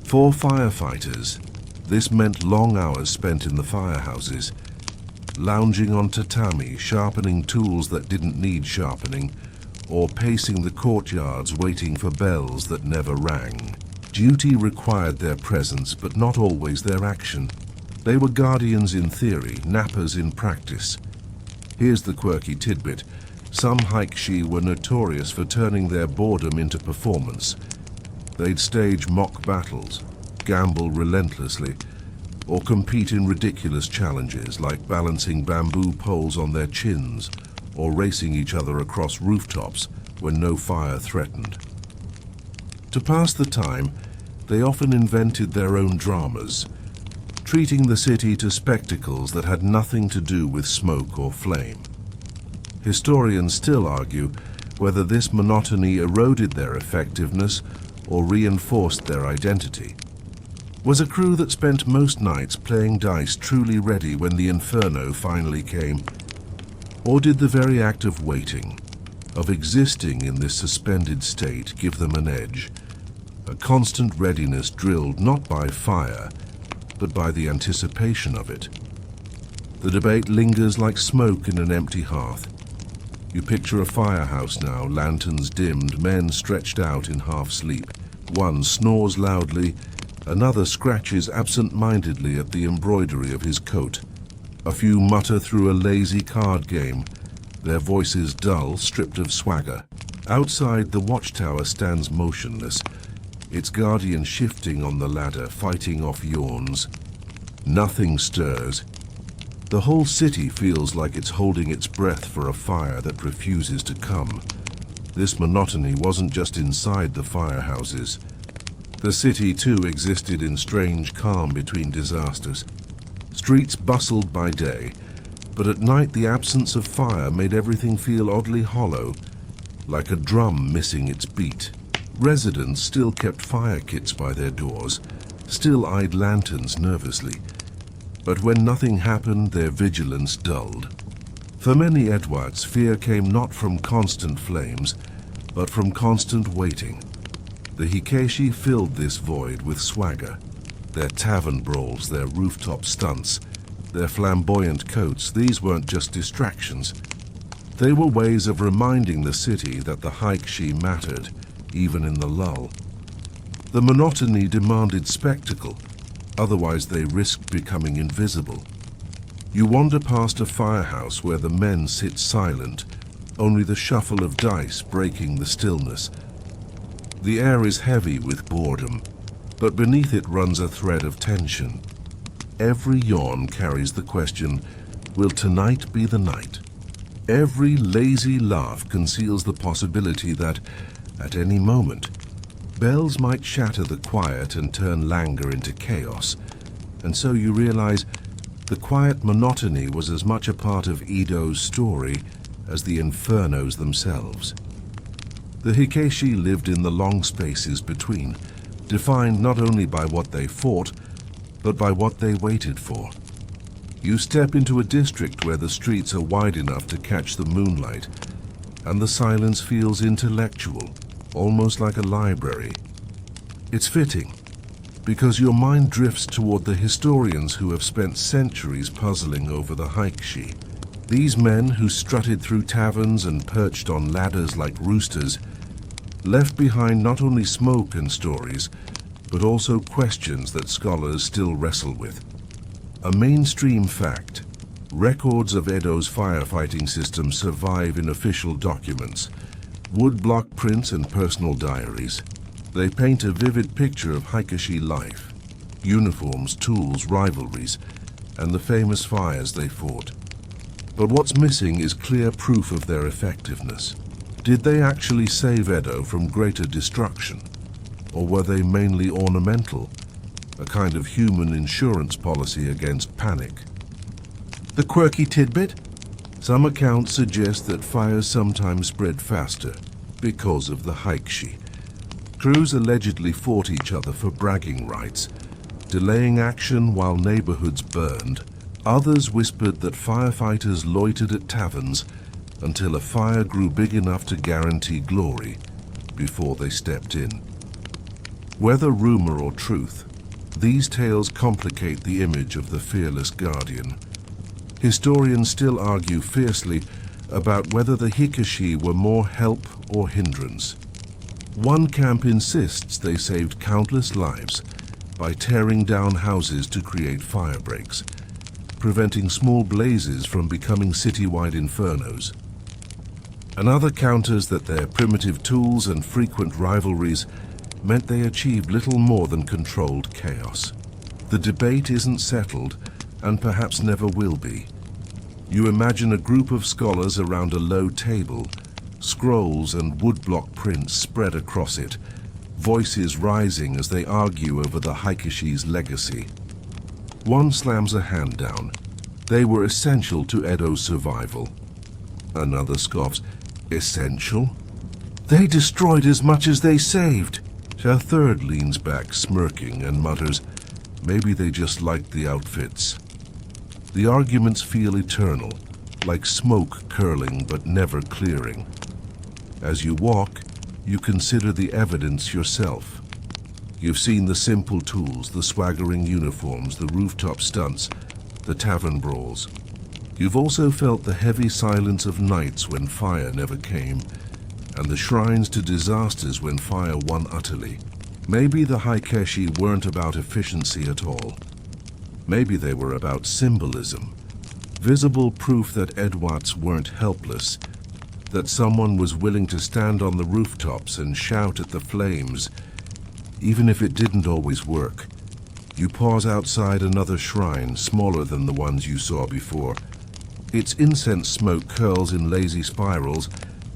For firefighters, this meant long hours spent in the firehouses, lounging on tatami, sharpening tools that didn't need sharpening, or pacing the courtyards waiting for bells that never rang. Duty required their presence, but not always their action. They were guardians in theory, nappers in practice. Here's the quirky tidbit. Some hikeshi were notorious for turning their boredom into performance. They'd stage mock battles, gamble relentlessly, or compete in ridiculous challenges like balancing bamboo poles on their chins or racing each other across rooftops when no fire threatened. To pass the time, they often invented their own dramas, treating the city to spectacles that had nothing to do with smoke or flame. Historians still argue whether this monotony eroded their effectiveness or reinforced their identity? Was a crew that spent most nights playing dice truly ready when the inferno finally came? Or did the very act of waiting, of existing in this suspended state, give them an edge? A constant readiness drilled not by fire, but by the anticipation of it. The debate lingers like smoke in an empty hearth. You picture a firehouse now, lanterns dimmed, men stretched out in half-sleep. One snores loudly, another scratches absent-mindedly at the embroidery of his coat. A few mutter through a lazy card game, their voices dull, stripped of swagger. Outside, the watchtower stands motionless, its guardian shifting on the ladder, fighting off yawns. Nothing stirs. The whole city feels like it's holding its breath for a fire that refuses to come. This monotony wasn't just inside the firehouses. The city, too, existed in strange calm between disasters. Streets bustled by day, but at night the absence of fire made everything feel oddly hollow, like a drum missing its beat. Residents still kept fire kits by their doors, still eyed lanterns nervously. But when nothing happened, their vigilance dulled. For many Edwards, fear came not from constant flames, but from constant waiting. The hikeshi filled this void with swagger. Their tavern brawls, their rooftop stunts, their flamboyant coats, these weren't just distractions. They were ways of reminding the city that the hikeshi mattered, even in the lull. The monotony demanded spectacle, otherwise they risked becoming invisible. You wander past a firehouse where the men sit silent, only the shuffle of dice breaking the stillness. The air is heavy with boredom, but beneath it runs a thread of tension. Every yawn carries the question, will tonight be the night? Every lazy laugh conceals the possibility that, at any moment, bells might shatter the quiet and turn languor into chaos. And so you realize the quiet monotony was as much a part of Edo's story as the infernos themselves. The hikeshi lived in the long spaces between, defined not only by what they fought, but by what they waited for. You step into a district where the streets are wide enough to catch the moonlight, and the silence feels intellectual, almost like a library. It's fitting, because your mind drifts toward the historians who have spent centuries puzzling over the hikeshi. These men who strutted through taverns and perched on ladders like roosters left behind not only smoke and stories, but also questions that scholars still wrestle with. A mainstream fact: records of Edo's firefighting system survive in official documents, woodblock prints and personal diaries. They paint a vivid picture of hikeshi life, uniforms, tools, rivalries, and the famous fires they fought. But what's missing is clear proof of their effectiveness. Did they actually save Edo from greater destruction? Or were they mainly ornamental, a kind of human insurance policy against panic? The quirky tidbit? Some accounts suggest that fires sometimes spread faster because of the hikeshi. Crews allegedly fought each other for bragging rights, delaying action while neighborhoods burned. Others whispered that firefighters loitered at taverns until a fire grew big enough to guarantee glory before they stepped in. Whether rumor or truth, these tales complicate the image of the fearless guardian. Historians still argue fiercely about whether the hikeshi were more help or hindrance. One camp insists they saved countless lives by tearing down houses to create fire breaks, preventing small blazes from becoming citywide infernos. Another counters that their primitive tools and frequent rivalries meant they achieved little more than controlled chaos. The debate isn't settled, and perhaps never will be. You imagine a group of scholars around a low table, scrolls and woodblock prints spread across it, voices rising as they argue over the hikeshi's legacy. One slams a hand down. They were essential to Edo's survival. Another scoffs. Essential? They destroyed as much as they saved. A third leans back, smirking, and mutters, maybe they just liked the outfits. The arguments feel eternal, like smoke curling but never clearing. As you walk, you consider the evidence yourself. You've seen the simple tools, the swaggering uniforms, the rooftop stunts, the tavern brawls. You've also felt the heavy silence of nights when fire never came, and the shrines to disasters when fire won utterly. Maybe the hikeshi weren't about efficiency at all. Maybe they were about symbolism, visible proof that Edwats weren't helpless, that someone was willing to stand on the rooftops and shout at the flames, even if it didn't always work. You pause outside another shrine, smaller than the ones you saw before. Its incense smoke curls in lazy spirals,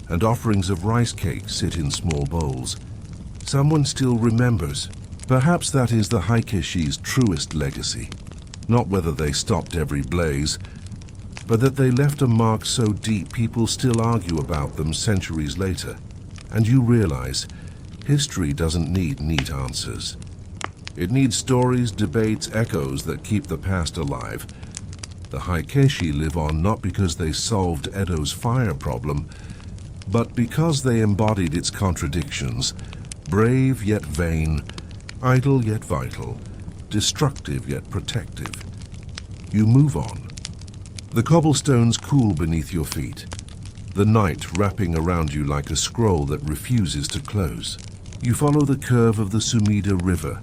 and offerings of rice cakes sit in small bowls. Someone still remembers. Perhaps that is the hikeshi's truest legacy. Not whether they stopped every blaze, but that they left a mark so deep people still argue about them centuries later. And you realize, history doesn't need neat answers. It needs stories, debates, echoes that keep the past alive. The hikeshi live on not because they solved Edo's fire problem, but because they embodied its contradictions, brave yet vain, idle yet vital, destructive yet protective. You move on. The cobblestones cool beneath your feet, the night wrapping around you like a scroll that refuses to close. You follow the curve of the Sumida River,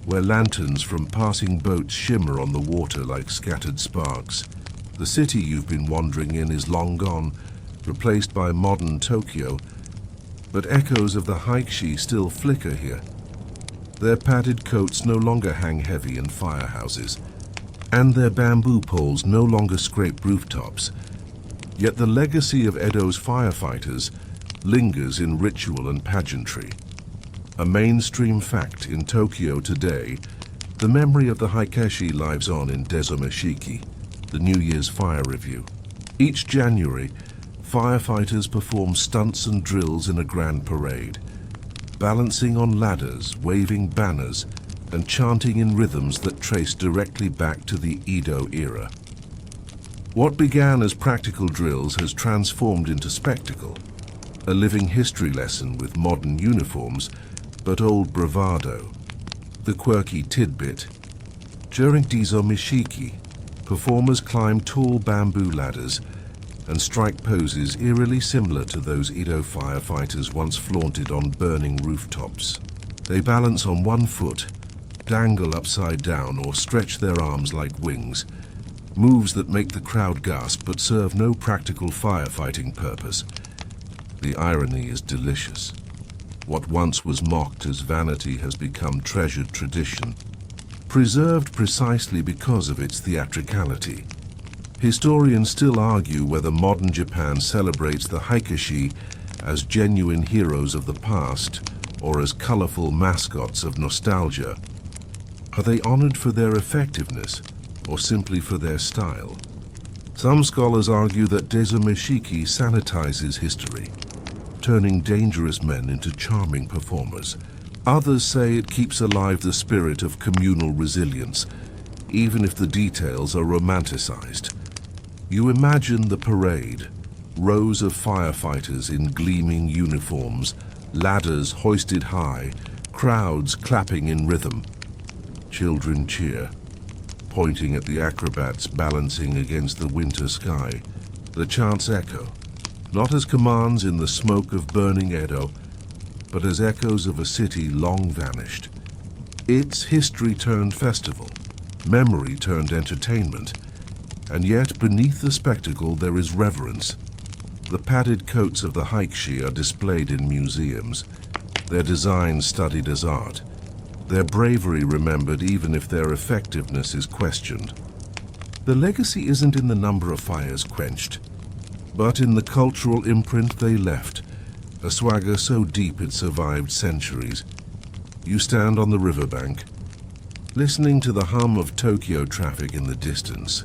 where lanterns from passing boats shimmer on the water like scattered sparks. The city you've been wandering in is long gone, replaced by modern Tokyo, but echoes of the hikeshi still flicker here. Their padded coats no longer hang heavy in firehouses, and their bamboo poles no longer scrape rooftops. Yet the legacy of Edo's firefighters lingers in ritual and pageantry. A mainstream fact in Tokyo today, the memory of the hikeshi lives on in Desomeshiki, the New Year's fire review. Each January, firefighters perform stunts and drills in a grand parade, balancing on ladders, waving banners, and chanting in rhythms that trace directly back to the Edo era. What began as practical drills has transformed into spectacle, a living history lesson with modern uniforms, but old bravado. The quirky tidbit: during Desomeshiki, performers climb tall bamboo ladders and strike poses eerily similar to those Edo firefighters once flaunted on burning rooftops. They balance on one foot, dangle upside down, or stretch their arms like wings, moves that make the crowd gasp but serve no practical firefighting purpose. The irony is delicious. What once was mocked as vanity has become treasured tradition, preserved precisely because of its theatricality. Historians still argue whether modern Japan celebrates the hikeshi as genuine heroes of the past or as colorful mascots of nostalgia. Are they honored for their effectiveness or simply for their style? Some scholars argue that Desomeshiki sanitizes history, turning dangerous men into charming performers. Others say it keeps alive the spirit of communal resilience, even if the details are romanticized. You imagine the parade, rows of firefighters in gleaming uniforms, ladders hoisted high, crowds clapping in rhythm. Children cheer, pointing at the acrobats balancing against the winter sky. The chants echo, not as commands in the smoke of burning Edo, but as echoes of a city long vanished. It's history turned festival, memory turned entertainment, and yet beneath the spectacle there is reverence. The padded coats of the hikeshi are displayed in museums, their designs studied as art, their bravery remembered even if their effectiveness is questioned. The legacy isn't in the number of fires quenched, but in the cultural imprint they left, a swagger so deep it survived centuries. You stand on the riverbank, listening to the hum of Tokyo traffic in the distance,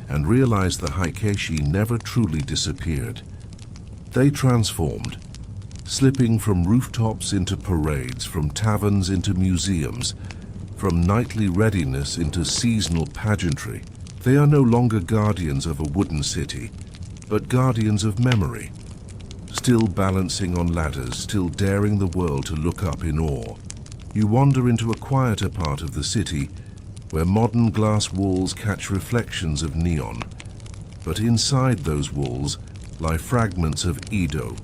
and realize the hikeshi never truly disappeared. They transformed, slipping from rooftops into parades, from taverns into museums, from nightly readiness into seasonal pageantry. They are no longer guardians of a wooden city, but guardians of memory, still balancing on ladders, still daring the world to look up in awe. You wander into a quieter part of the city, where modern glass walls catch reflections of neon, but inside those walls lie fragments of Edo,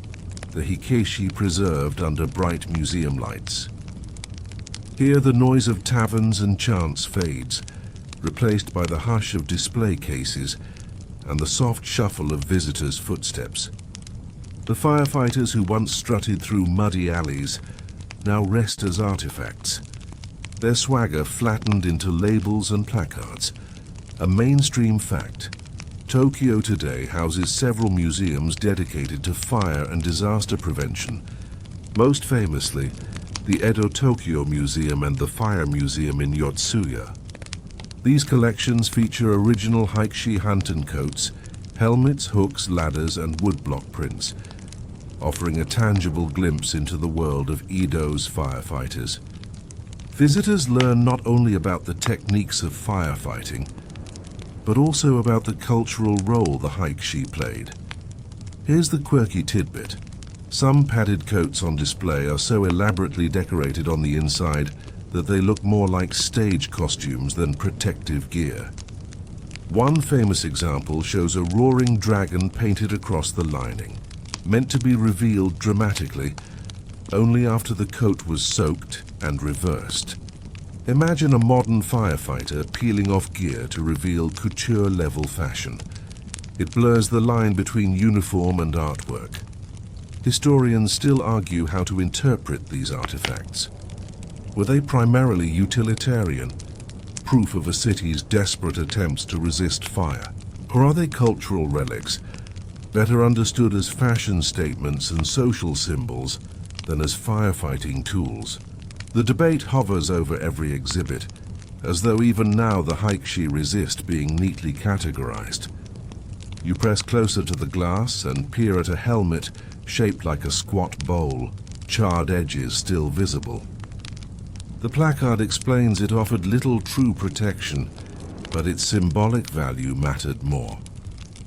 the hikeshi preserved under bright museum lights. Here the noise of taverns and chants fades, replaced by the hush of display cases and the soft shuffle of visitors' footsteps. The firefighters who once strutted through muddy alleys now rest as artifacts, their swagger flattened into labels and placards. A mainstream fact. Tokyo today houses several museums dedicated to fire and disaster prevention, most famously the Edo Tokyo Museum and the Fire Museum in Yotsuya. These collections feature original hikeshi hunting coats, helmets, hooks, ladders, and woodblock prints, offering a tangible glimpse into the world of Edo's firefighters. Visitors learn not only about the techniques of firefighting, but also about the cultural role the hikeshi played. Here's the quirky tidbit. Some padded coats on display are so elaborately decorated on the inside that they look more like stage costumes than protective gear. One famous example shows a roaring dragon painted across the lining, meant to be revealed dramatically only after the coat was soaked and reversed. Imagine a modern firefighter peeling off gear to reveal couture-level fashion. It blurs the line between uniform and artwork. Historians still argue how to interpret these artifacts. Were they primarily utilitarian, proof of a city's desperate attempts to resist fire? Or are they cultural relics, better understood as fashion statements and social symbols than as firefighting tools? The debate hovers over every exhibit, as though even now the hikeshi resist being neatly categorized. You press closer to the glass and peer at a helmet shaped like a squat bowl, charred edges still visible. The placard explains it offered little true protection, but its symbolic value mattered more.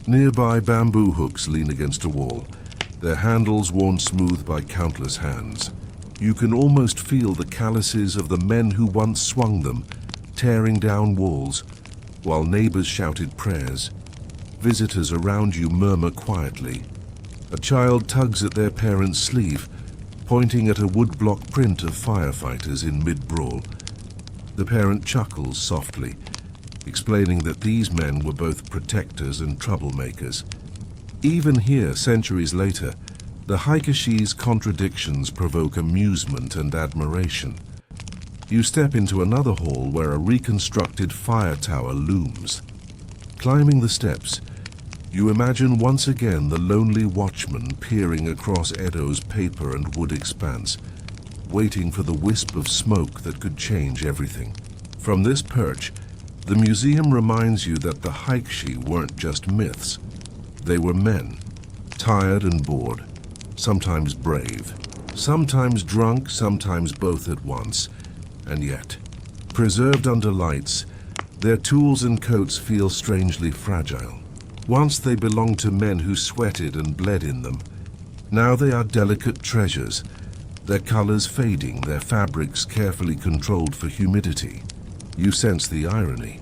Nearby, bamboo hooks lean against a wall, their handles worn smooth by countless hands. You can almost feel the calluses of the men who once swung them, tearing down walls, while neighbors shouted prayers. Visitors around you murmur quietly. A child tugs at their parent's sleeve, pointing at a woodblock print of firefighters in mid-brawl. The parent chuckles softly, explaining that these men were both protectors and troublemakers. Even here, centuries later, the hikeshi's contradictions provoke amusement and admiration. You step into another hall where a reconstructed fire tower looms. Climbing the steps, you imagine once again the lonely watchman peering across Edo's paper and wood expanse, waiting for the wisp of smoke that could change everything. From this perch, the museum reminds you that the hikeshi weren't just myths. They were men, tired and bored, sometimes brave, sometimes drunk, sometimes both at once, and yet, preserved under lights, their tools and coats feel strangely fragile. Once they belonged to men who sweated and bled in them. Now they are delicate treasures, their colors fading, their fabrics carefully controlled for humidity. You sense the irony.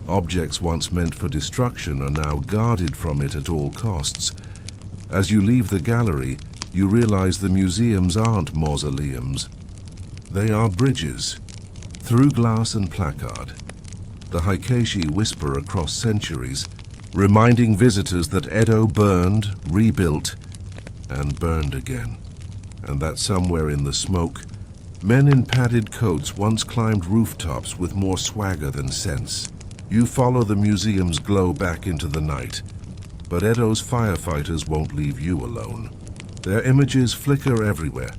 Objects once meant for destruction are now guarded from it at all costs. As you leave the gallery, you realize the museums aren't mausoleums. They are bridges, through glass and placard. The hikeshi whisper across centuries, reminding visitors that Edo burned, rebuilt, and burned again. And that somewhere in the smoke, men in padded coats once climbed rooftops with more swagger than sense. You follow the museum's glow back into the night, but Edo's firefighters won't leave you alone. Their images flicker everywhere,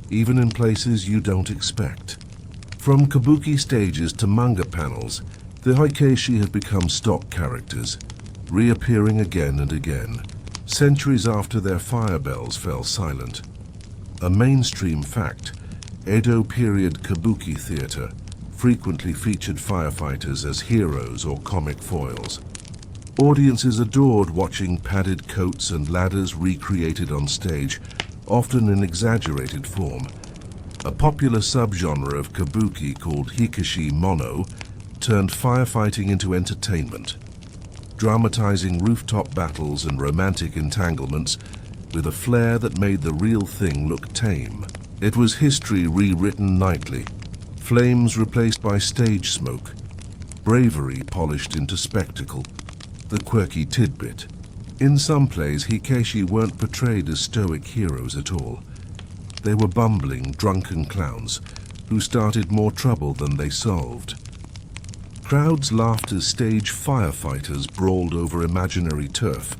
even in places you don't expect. From kabuki stages to manga panels, the hikeshi have become stock characters, reappearing again and again, centuries after their fire bells fell silent. A mainstream fact, Edo period kabuki theater frequently featured firefighters as heroes or comic foils. Audiences adored watching padded coats and ladders recreated on stage, often in exaggerated form. A popular subgenre of kabuki called hikeshi mono turned firefighting into entertainment, dramatizing rooftop battles and romantic entanglements with a flair that made the real thing look tame. It was history rewritten nightly, flames replaced by stage smoke, bravery polished into spectacle, the quirky tidbit. In some plays, hikeshi weren't portrayed as stoic heroes at all. They were bumbling, drunken clowns who started more trouble than they solved. Crowds laughed as stage firefighters brawled over imaginary turf,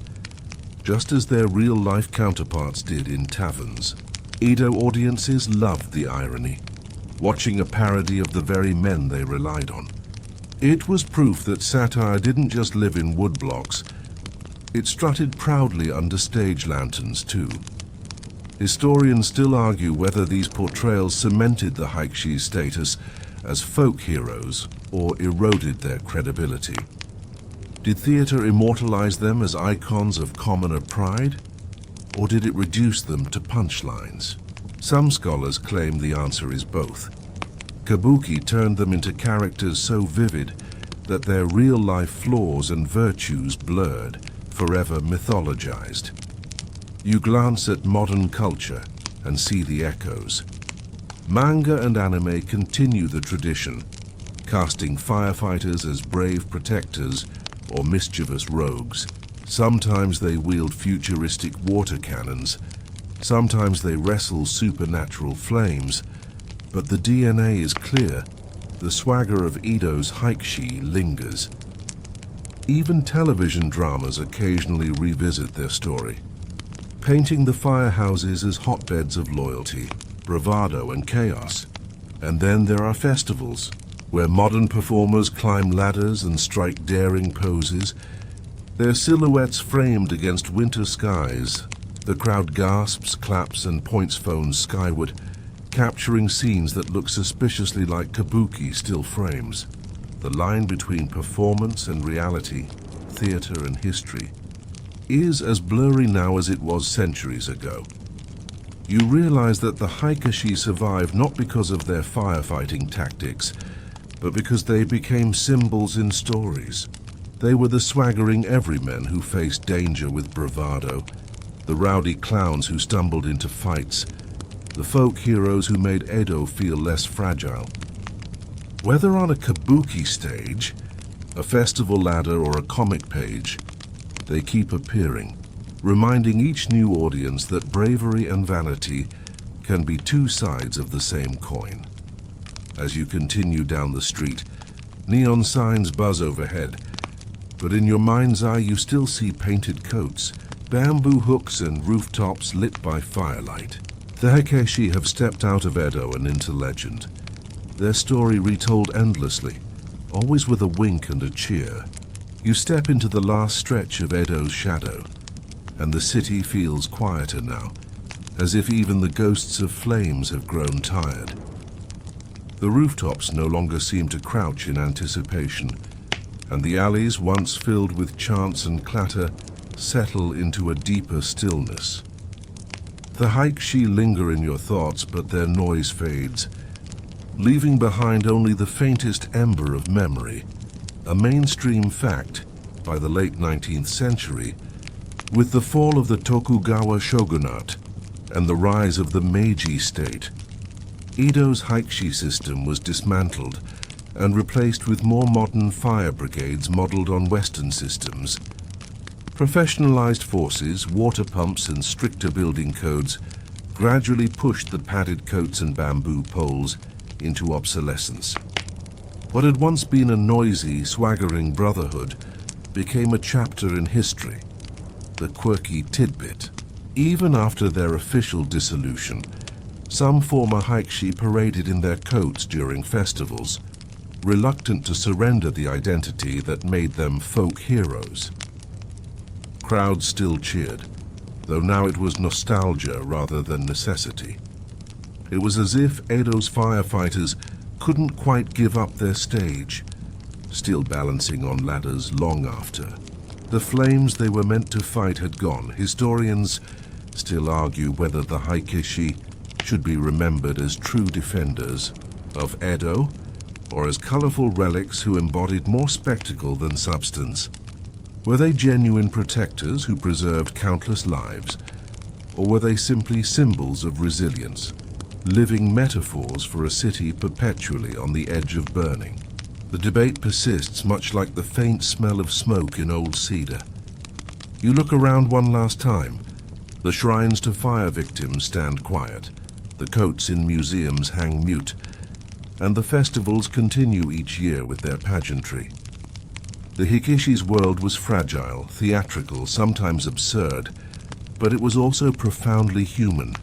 just as their real-life counterparts did in taverns. Edo audiences loved the irony, watching a parody of the very men they relied on. It was proof that satire didn't just live in woodblocks, it strutted proudly under stage lanterns too. Historians still argue whether these portrayals cemented the hikeshi status as folk heroes or eroded their credibility. Did theater immortalize them as icons of commoner pride, or did it reduce them to punchlines? Some scholars claim the answer is both. Kabuki turned them into characters so vivid that their real-life flaws and virtues blurred, forever mythologized. You glance at modern culture and see the echoes. Manga and anime continue the tradition, casting firefighters as brave protectors or mischievous rogues. Sometimes they wield futuristic water cannons, sometimes they wrestle supernatural flames, but the DNA is clear. The swagger of Edo's hikeshi lingers. Even television dramas occasionally revisit their story, painting the firehouses as hotbeds of loyalty, bravado, and chaos. And then there are festivals, where modern performers climb ladders and strike daring poses, their silhouettes framed against winter skies. The crowd gasps, claps, and points phones skyward, capturing scenes that look suspiciously like kabuki still frames. The line between performance and reality, theater and history, is as blurry now as it was centuries ago. You realize that the hikeshi survived not because of their firefighting tactics, but because they became symbols in stories. They were the swaggering everymen who faced danger with bravado, the rowdy clowns who stumbled into fights, the folk heroes who made Edo feel less fragile. Whether on a kabuki stage, a festival ladder, or a comic page, they keep appearing, reminding each new audience that bravery and vanity can be two sides of the same coin. As you continue down the street, neon signs buzz overhead, but in your mind's eye you still see painted coats, bamboo hooks, and rooftops lit by firelight. The hikeshi have stepped out of Edo and into legend, their story retold endlessly, always with a wink and a cheer. You step into the last stretch of Edo's shadow, and the city feels quieter now, as if even the ghosts of flames have grown tired. The rooftops no longer seem to crouch in anticipation, and the alleys, once filled with chants and clatter, settle into a deeper stillness. The hikeshi linger in your thoughts, but their noise fades, leaving behind only the faintest ember of memory. A mainstream fact, by the late 19th century, with the fall of the Tokugawa shogunate and the rise of the Meiji state, Edo's hikeshi system was dismantled and replaced with more modern fire brigades modeled on Western systems. Professionalized forces, water pumps, and stricter building codes gradually pushed the padded coats and bamboo poles into obsolescence. What had once been a noisy, swaggering brotherhood became a chapter in history, the quirky tidbit. Even after their official dissolution, some former hikeshi paraded in their coats during festivals, reluctant to surrender the identity that made them folk heroes. Crowds still cheered, though now it was nostalgia rather than necessity. It was as if Edo's firefighters couldn't quite give up their stage, still balancing on ladders long after. The flames they were meant to fight had gone. Historians still argue whether the hikeshi should be remembered as true defenders of Edo, or as colorful relics who embodied more spectacle than substance. Were they genuine protectors who preserved countless lives, or were they simply symbols of resilience, living metaphors for a city perpetually on the edge of burning? The debate persists, much like the faint smell of smoke in old cedar. You look around one last time. The shrines to fire victims stand quiet, the coats in museums hang mute, and the festivals continue each year with their pageantry. The hikeshi's world was fragile, theatrical, sometimes absurd, but it was also profoundly human.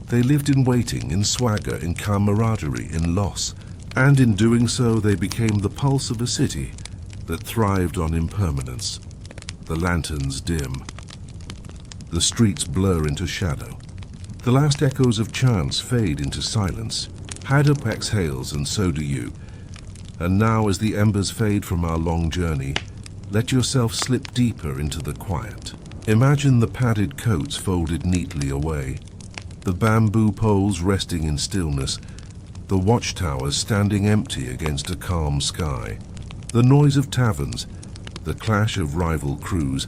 They lived in waiting, in swagger, in camaraderie, in loss, and in doing so they became the pulse of a city that thrived on impermanence. The lanterns dim. The streets blur into shadow. The last echoes of chants fade into silence. Haddop exhales, and so do you. And now, as the embers fade from our long journey, let yourself slip deeper into the quiet. Imagine the padded coats folded neatly away, the bamboo poles resting in stillness, the watchtowers standing empty against a calm sky. The noise of taverns, the clash of rival crews,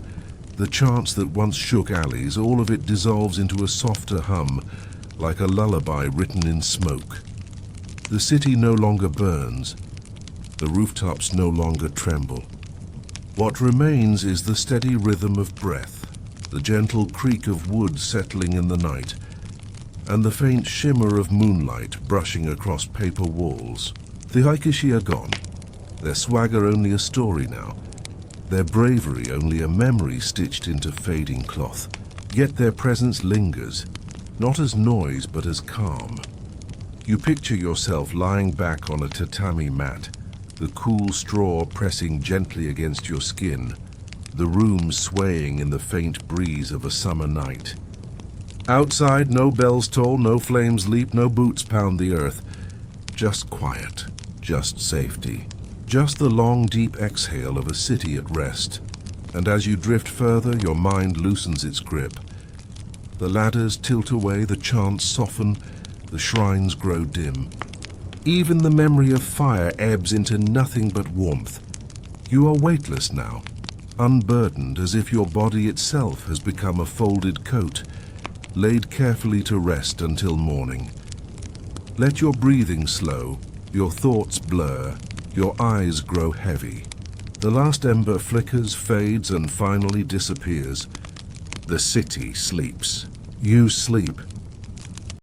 the chants that once shook alleys, all of it dissolves into a softer hum, like a lullaby written in smoke. The city no longer burns. The rooftops no longer tremble. What remains is the steady rhythm of breath, the gentle creak of wood settling in the night, and the faint shimmer of moonlight brushing across paper walls. The hikeshi are gone, their swagger only a story now, their bravery only a memory stitched into fading cloth. Yet their presence lingers, not as noise but as calm. You picture yourself lying back on a tatami mat, the cool straw pressing gently against your skin, the room swaying in the faint breeze of a summer night. Outside, no bells toll, no flames leap, no boots pound the earth. Just quiet, just safety, just the long, deep exhale of a city at rest. And as you drift further, your mind loosens its grip. The ladders tilt away, the chants soften, the shrines grow dim. Even the memory of fire ebbs into nothing but warmth. You are weightless now, unburdened, as if your body itself has become a folded coat, laid carefully to rest until morning. Let your breathing slow, your thoughts blur, your eyes grow heavy. The last ember flickers, fades, and finally disappears. The city sleeps. You sleep,